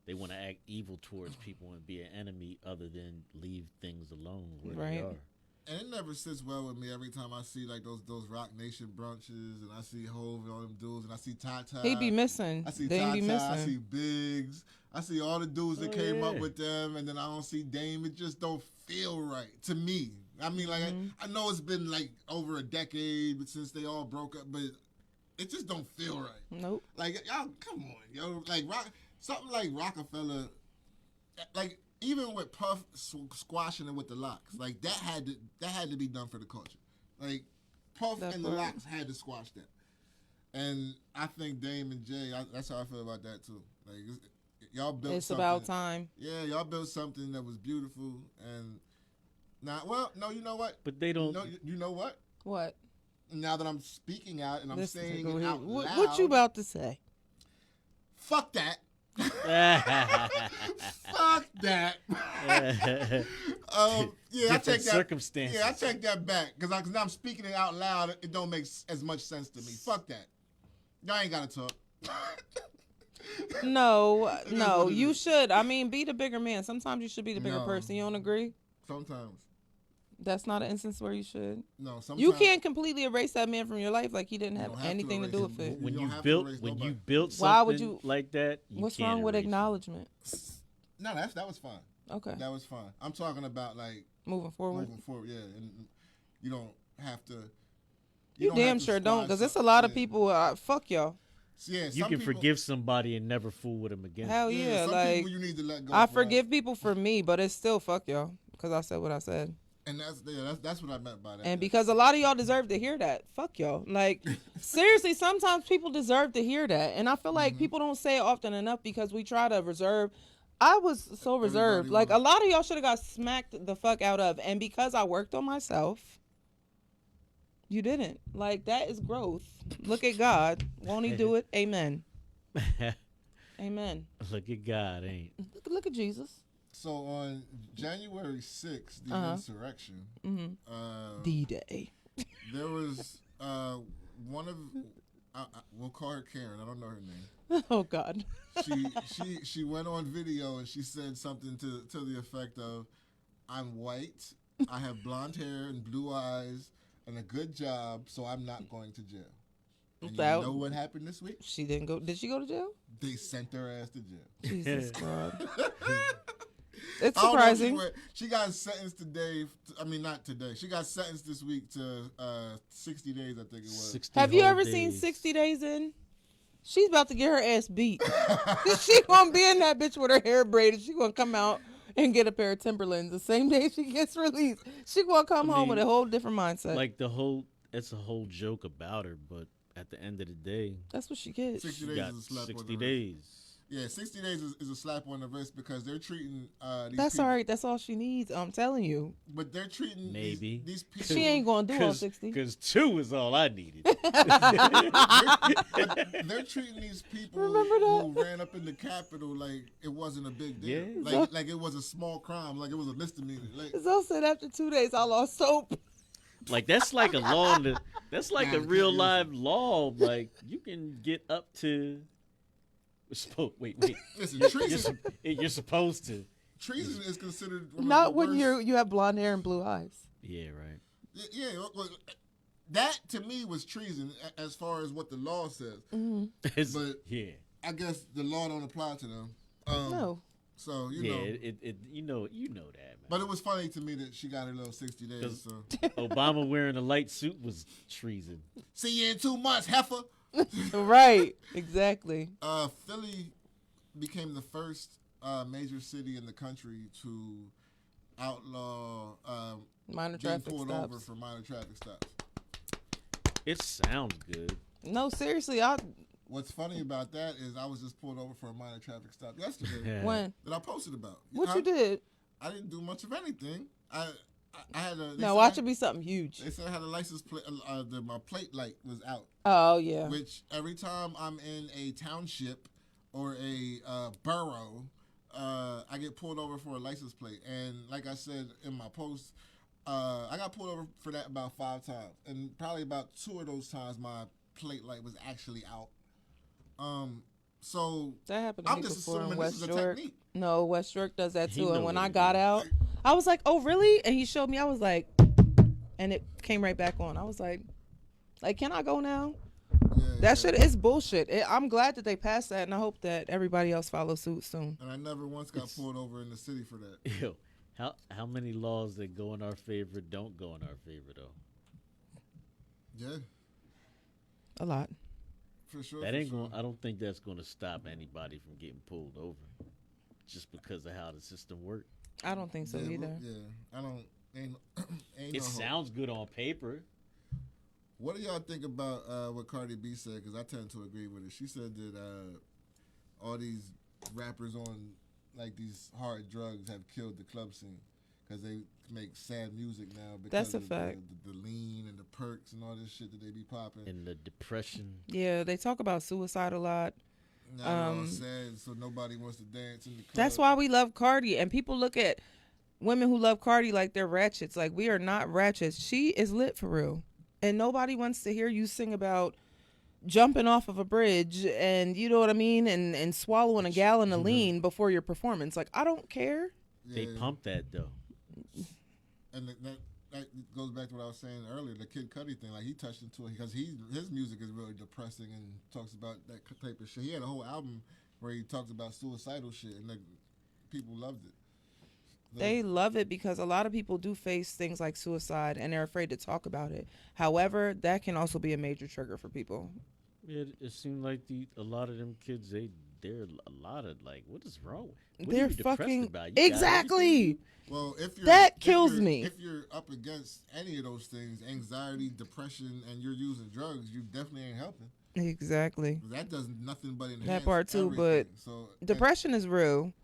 They want to act evil towards people and be an enemy other than leave things alone where they Right. are. And it never sits well with me every time I see like those Rock Nation brunches, and I see Hove and all them dudes, and I see Tata. He be missing. I see Dame be Tata. missing. I see Biggs. I see all the dudes that Oh, came up yeah. with them, and then I don't see Dame. It just don't feel right to me. I mean, like I know it's been like over a decade since they all broke up, but it just don't feel right. Nope. Like y'all, come on, yo. Like something like Rockefeller, like even with Puff squashing it with the Locks, like that had to be done for the culture. Like Puff That's and the right. Locks had to squash that. And I think Dame and Jay, that's how I feel about that too. Like y'all built. It's something, about time. Yeah, y'all built something that was beautiful, and now, well, no, you know what? But they don't. You know what? What? Now that I'm speaking out and I'm Listen, saying go it ahead. out loud, What you about to say? Fuck that. Fuck that. Yeah, I Different take that. circumstances. Yeah, I take that back because now I'm speaking it out loud. It don't make as much sense to me. Fuck that. Y'all ain't gotta talk. No, what no, it you is. should. I mean, be the bigger man. Sometimes you should be the bigger No. person. You don't agree? Sometimes. That's not an instance where you should. No, sometimes. You can't completely erase that man from your life like he didn't have don't have to anything to erase do him. with it. when You you don't have to built erase when you nobody. built something Why would you- like that, you What's can't wrong with erase it. acknowledgement? No, that was fine. Okay, That was fine. I'm talking about like moving forward. moving forward. Yeah, and you don't have to. You don't have damn to sure don't, squash because it's a up- lot of yeah. people. Fuck y'all. Yeah, You some can people- forgive somebody and never fool with them again. Hell yeah, some like people you need to let go. I for forgive people for me, but it's still fuck y'all because I said what I said. And that's what I meant by that. And because a lot of y'all deserve to hear that. Fuck y'all. Like, seriously, sometimes people deserve to hear that. And I feel like people don't say it often enough because we try to reserve I was so reserved. Everybody Like, was. a lot of y'all should have got smacked the fuck out of. And because I worked on myself, you didn't. Like, that is growth. Look at God. Won't he do it? Amen. Amen. Look at God, ain't. Look at Jesus. So on January 6th, the insurrection, D-Day. there was one of we'll call her Karen. I don't know her name. Oh, God. She went on video and she said something to the effect of, "I'm white, I have blonde hair and blue eyes and a good job, so I'm not going to jail." And you know what happened this week? She didn't go. Did she go to jail? They sent her ass to jail. Jesus God. It's I don't know if surprising. she got sentenced today. I mean, not today. She got sentenced this week to 60 days, I think it was. 60 Have you whole ever days. seen 60 Days In? She's about to get her ass beat. She gonna be in that bitch with her hair braided. She gonna come out and get a pair of Timberlands the same day she gets released. She gonna come home with a whole different mindset. Like it's a whole joke about her, but at the end of the day, That's what she gets. 60 she days got is a slap on 60 the wrist. days. Yeah, 60 days is a slap on the wrist because they're treating these That's people, all right. That's all she needs. I'm telling you. but they're treating Maybe. these people. She ain't gonna do all 60. Because 2 is all I needed. They're treating these people Remember that? who ran up in the Capitol like it wasn't a big deal. Yeah. Like it was a small crime, like it was a misdemeanor. Like, Zoe said after 2 days I lost soap. Like, that's like a law. That's like Nah, a you real can't live law. Like, you can get up to. Wait. listen, You're supposed to. treason is considered one Not of the when worst. you have blonde hair and blue eyes. Yeah, right. Yeah, well, that to me was treason as far as what the law says. But yeah. I guess the law don't apply to them. No. So you Yeah, know. it you know that, man. But it was funny to me that she got her little 60 days. So Obama wearing a light suit was treason. see you in 2 months, heifer. Right. Exactly. Philly became the first major city in the country to outlaw Minor getting traffic pulled over stops. for minor traffic stops. It sounds good. No, seriously. What's funny about that is I was just pulled over for a minor traffic stop yesterday When? that I posted about. What you did? I didn't do much of anything. I had a. Now watch it be something huge. They said I had a license plate. My plate light was out. Oh yeah. Which every time I'm in a township or a borough, I get pulled over for a license plate. And like I said in my post, I got pulled over for that about 5 times, and probably about 2 of those times my plate light was actually out. So That happened to I'm me just before in assuming this West is a York. technique. No, West York does that He too. know And when what I it got is. out, I was like, "Oh, really?" And he showed me. I was like, and it came right back on. I was like, can I go now? That shit is bullshit. I'm glad that they passed that, and I hope that everybody else follows suit soon. And I never once got pulled over in the city for that. Yo, how many laws that go in our favor don't go in our favor though? Yeah, A lot. for sure. That for ain't sure. going. I don't think that's going to stop anybody from getting pulled over, just because of how the system works. I don't think so Yeah, either. I don't. Ain't It no hope. sounds good on paper. What do y'all think about what Cardi B said? Because I tend to agree with it. She said that all these rappers on like these hard drugs have killed the club scene because they make sad music now because That's a of fact. the lean and the perks and all this shit that they be popping. And the depression. Yeah, they talk about suicide a lot. Now they're all sad, so nobody wants to dance in the club. That's why we love Cardi. And people look at women who love Cardi like they're ratchets. Like, we are not ratchets. She is lit for real. And nobody wants to hear you sing about jumping off of a bridge and, you know what I mean, and swallowing a gallon of lean before your performance. Like, I don't care. They Yeah. pump that though. And that goes back to what I was saying earlier, the Kid Cudi thing. Like, he touched into it because his music is really depressing and talks about that type of shit. He had a whole album where he talked about suicidal shit, and people loved it. They love it because a lot of people do face things like suicide and they're afraid to talk about it. However, that can also be a major trigger for people. Yeah, it seemed like a lot of them kids they're a lot of like, what is wrong? What are They're you depressed fucking about? You got everything? exactly. Well, if you're, That if kills you're- me. If you're up against any of those things, anxiety, depression, and you're using drugs, you definitely ain't helping. Exactly. That does nothing but enhance That part too, everything. So Depression is real.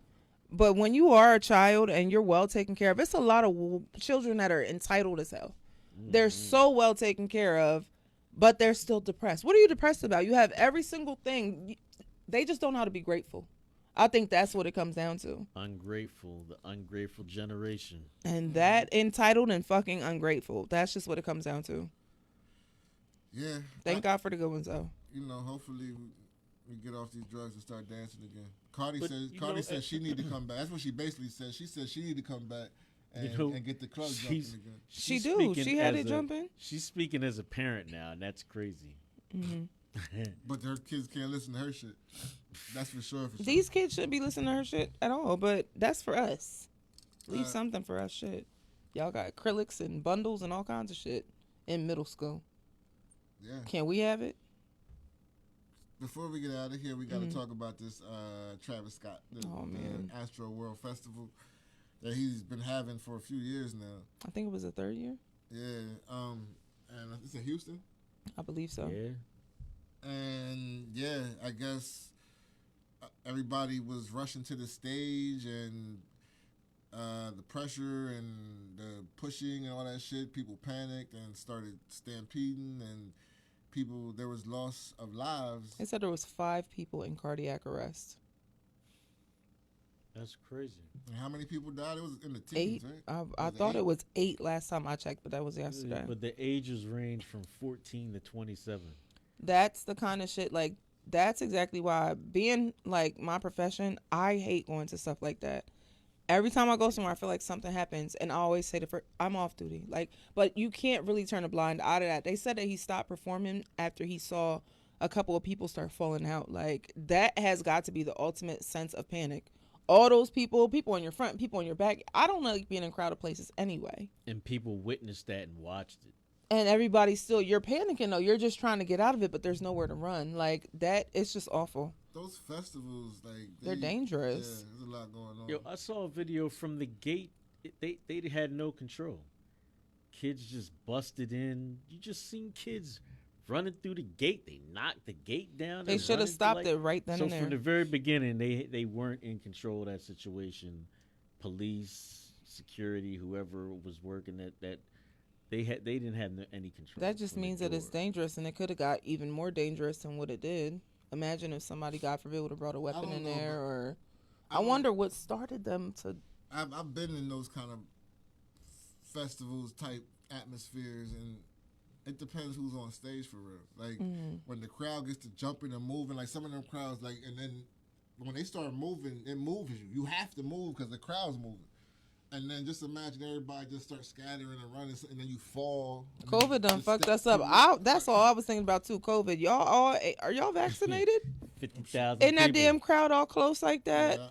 But when you are a child and you're well taken care of, it's a lot of children that are entitled as hell. They're so well taken care of, but they're still depressed. What are you depressed about? You have every single thing. They just don't know how to be grateful. I think that's what it comes down to. Ungrateful, the ungrateful generation. And that entitled and fucking ungrateful. That's just what it comes down to. Yeah. Thank God for the good ones, though. You know, hopefully we get off these drugs and start dancing again. Cardi But, said she need to come back. That's what she basically said. She said she need to come back and, and get the club jumping again. She speaking She had as it jumping. She's speaking as a parent now, and that's crazy. Mm-hmm. But her kids can't listen to her shit. That's for sure. These kids shouldn't be listening to her shit at all, but that's for us. Leave something for us shit. Y'all got acrylics and bundles and all kinds of shit in middle school. Yeah. Can we have it? Before we get out of here, we got to talk about this Travis Scott, the Astro World Festival that he's been having for a few years now. I think it was the third year. Yeah. And it's in Houston. I believe so. Yeah. And yeah, I guess everybody was rushing to the stage, and the pressure and the pushing and all that shit, people panicked and started stampeding, and there was loss of lives. They said there was 5 people in cardiac arrest. That's crazy. And how many people died? It was in the teens, 8. right? I thought it was 8 last time I checked, but that was yesterday. But the ages range from 14 to 27. That's the kind of shit, like, that's exactly why, being, like, my profession, I hate going to stuff like that. Every time I go somewhere, I feel like something happens, and I always say I'm off duty. Like, but you can't really turn a blind eye to that. They said that he stopped performing after he saw a couple of people start falling out. Like, that has got to be the ultimate sense of panic. All those people on your front, people on your back. I don't like being in crowded places anyway. And people witnessed that and watched it. And everybody's still, you're panicking though. You're just trying to get out of it, but there's nowhere to run. Like, that, it's just awful. Those festivals, like, they're dangerous. Yeah, there's a lot going on. Yo, I saw a video from the gate. They had no control. Kids just busted in. You just seen kids running through the gate. They knocked the gate down. They should have stopped it right then and there. So from the very beginning, they weren't in control of that situation. Police, security, whoever was working that they didn't have any control. That just means that it's dangerous, and it could have got even more dangerous than what it did. Imagine if somebody, God forbid, would have brought a weapon in there, or I wonder what started them to. I've been in those kind of festivals type atmospheres, and it depends who's on stage for real. Like when the crowd gets to jumping and moving, like some of them crowds, like, and then when they start moving, it moves you. You have to move because the crowd's moving. And then just imagine everybody just start scattering and running, and then you fall. COVID done fucked us up. That's all I was thinking about too. COVID. Are y'all vaccinated? 50,000. In that damn crowd all close like that. Yeah.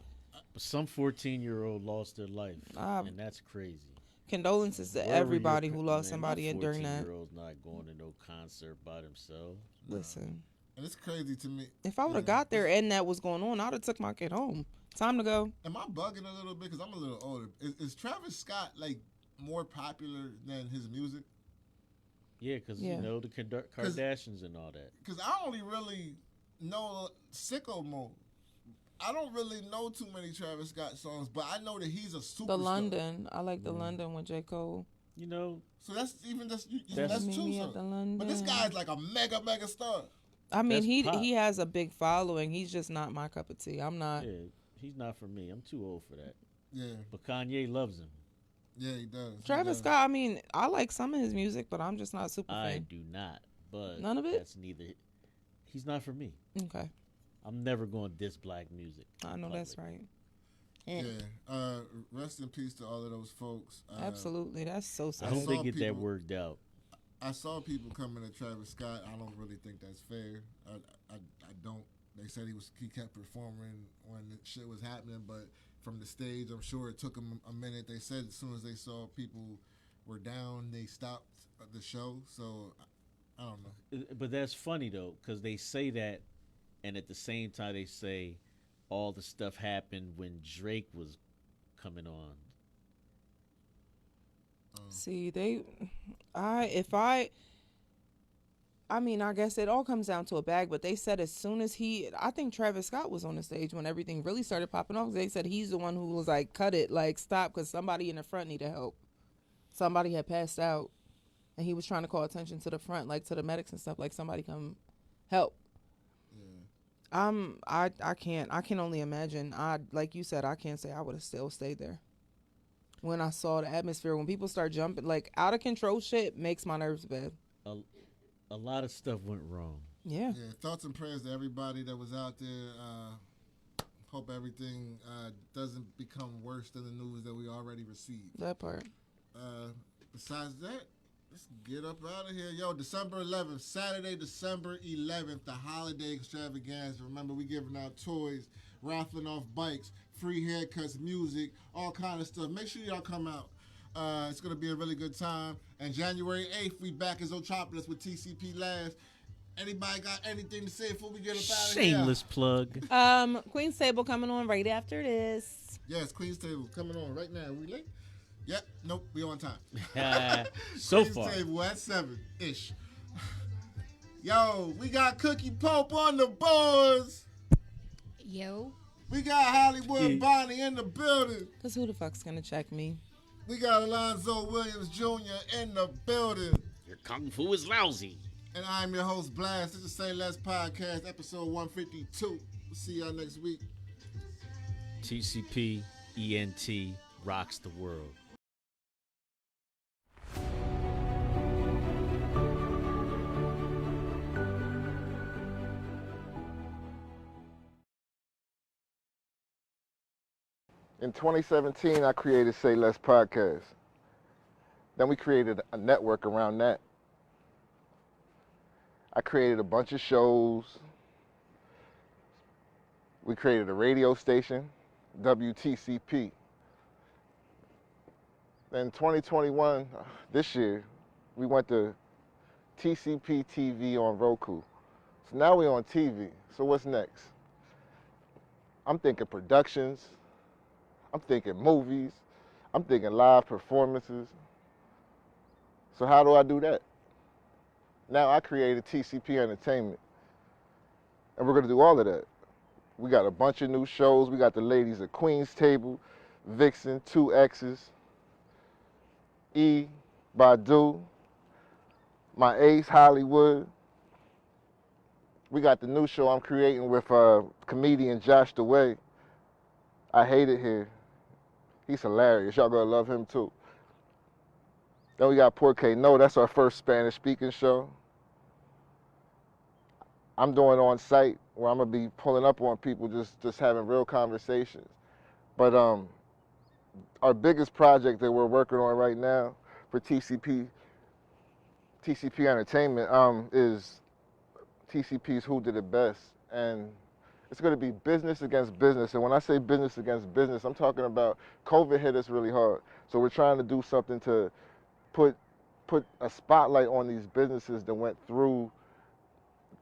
Some 14-year-old lost their life, and that's crazy. Condolences to everybody who lost somebody during that. 14-year-old's not going to no concert by themselves. Listen, and it's crazy to me. If I would have got there and that was going on, I'd have took my kid home. Time to go. Am I bugging a little bit because I'm a little older? Is Travis Scott like more popular than his music? Yeah, because you know the Kardashians and all that. Because I only really know Sicko Mode. I don't really know too many Travis Scott songs, but I know that he's a superstar. The London, I like the London with J. Cole. You know, so that's Meet two me at the songs. London. But this guy's like a mega star. I mean, he has a big following. He's just not my cup of tea. I'm not. Yeah, he's not for me. I'm too old for that. Yeah. But Kanye loves him. Yeah, he does. Travis Scott, I mean, I like some of his music, but I'm just not a super fan. I do not. But none of it? That's neither. He's not for me. Okay. I'm never going to diss black music. I know that's right. Yeah. Rest in peace to all of those folks. Absolutely. That's so sad. I hope they get that worked out. I saw people coming at Travis Scott. I don't really think that's fair. I don't. They said he kept performing when the shit was happening, but from the stage, I'm sure it took him a minute. They said as soon as they saw people were down, they stopped the show. So I don't know. But that's funny though, because they say that, and at the same time they say all the stuff happened when Drake was coming on. See, I I mean, I guess it all comes down to a bag, but they said as soon as I think Travis Scott was on the stage when everything really started popping off. They said he's the one who was like, cut it, like stop, because somebody in the front needed help. Somebody had passed out, and he was trying to call attention to the front, like to the medics and stuff, like somebody come help. I can only imagine. Like you said, I can't say I would have still stayed there. When I saw the atmosphere, when people start jumping, like out of control shit makes my nerves bad. A lot of stuff went wrong. Yeah. Thoughts and prayers to everybody that was out there. Hope everything doesn't become worse than the news that we already received. That part. Besides that, let's get up out of here. Yo, December 11th, Saturday, December 11th, the holiday extravaganza. Remember, we giving out toys, raffling off bikes, free haircuts, music, all kind of stuff. Make sure y'all come out. It's going to be a really good time. And January 8th, we back as Otropolis with TCP Last. Anybody got anything to say before we get up out of here? Shameless plug. Queen's Table coming on right after this. Yes, Queen's Table coming on right now. We late? Yep. Nope. We on time. So Queen's far. Table at 7-ish. Yo, we got Cookie Pope on the boards. Yo. We got Hollywood Bonnie in the building. Because who the fuck's going to check me? We got Alonzo Williams Jr. in the building. Your kung fu is lousy. And I'm your host, Blast. This is Say Less Podcast, episode 152. We'll see y'all next week. TCP ENT rocks the world. In 2017, I created Say Less Podcast. Then we created a network around that. I created a bunch of shows. We created a radio station, WTCP. Then 2021, this year, we went to TCP TV on Roku. So now we're on TV. So what's next? I'm thinking productions. I'm thinking movies. I'm thinking live performances. So how do I do that? Now I created TCP Entertainment. And we're gonna do all of that. We got a bunch of new shows. We got the ladies at Queen's Table, Vixen, 2X's, E, Badu, my ace, Hollywood. We got the new show I'm creating with comedian Josh DeWay. I Hate It Here. He's hilarious. Y'all gonna love him too. Then we got Porque No. That's our first Spanish speaking show. I'm doing on site where I'm gonna be pulling up on people, just having real conversations. But our biggest project that we're working on right now for TCP Entertainment is TCP's Who Did It Best. And it's going to be business against business. And when I say business against business, I'm talking about COVID hit us really hard. So we're trying to do something to put a spotlight on these businesses that went through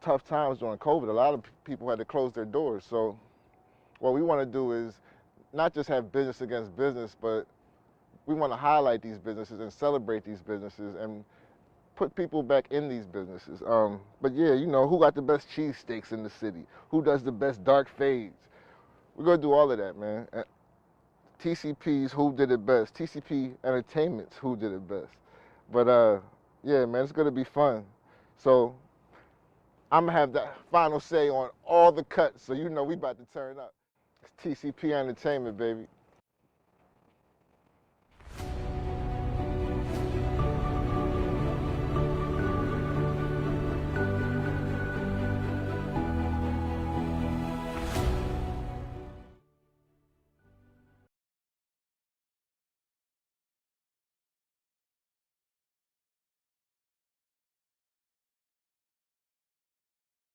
tough times during COVID. A lot of people had to close their doors. So what we want to do is not just have business against business, but we want to highlight these businesses and celebrate these businesses and put people back in these businesses. But yeah, you know, who got the best cheesesteaks in the city? Who does the best dark fades? We're gonna do all of that, man. TCP's Who Did It Best. TCP Entertainment's Who Did It Best. But yeah, man, it's gonna be fun. So I'm gonna have the final say on all the cuts, so you know we about to turn up. It's TCP Entertainment, baby.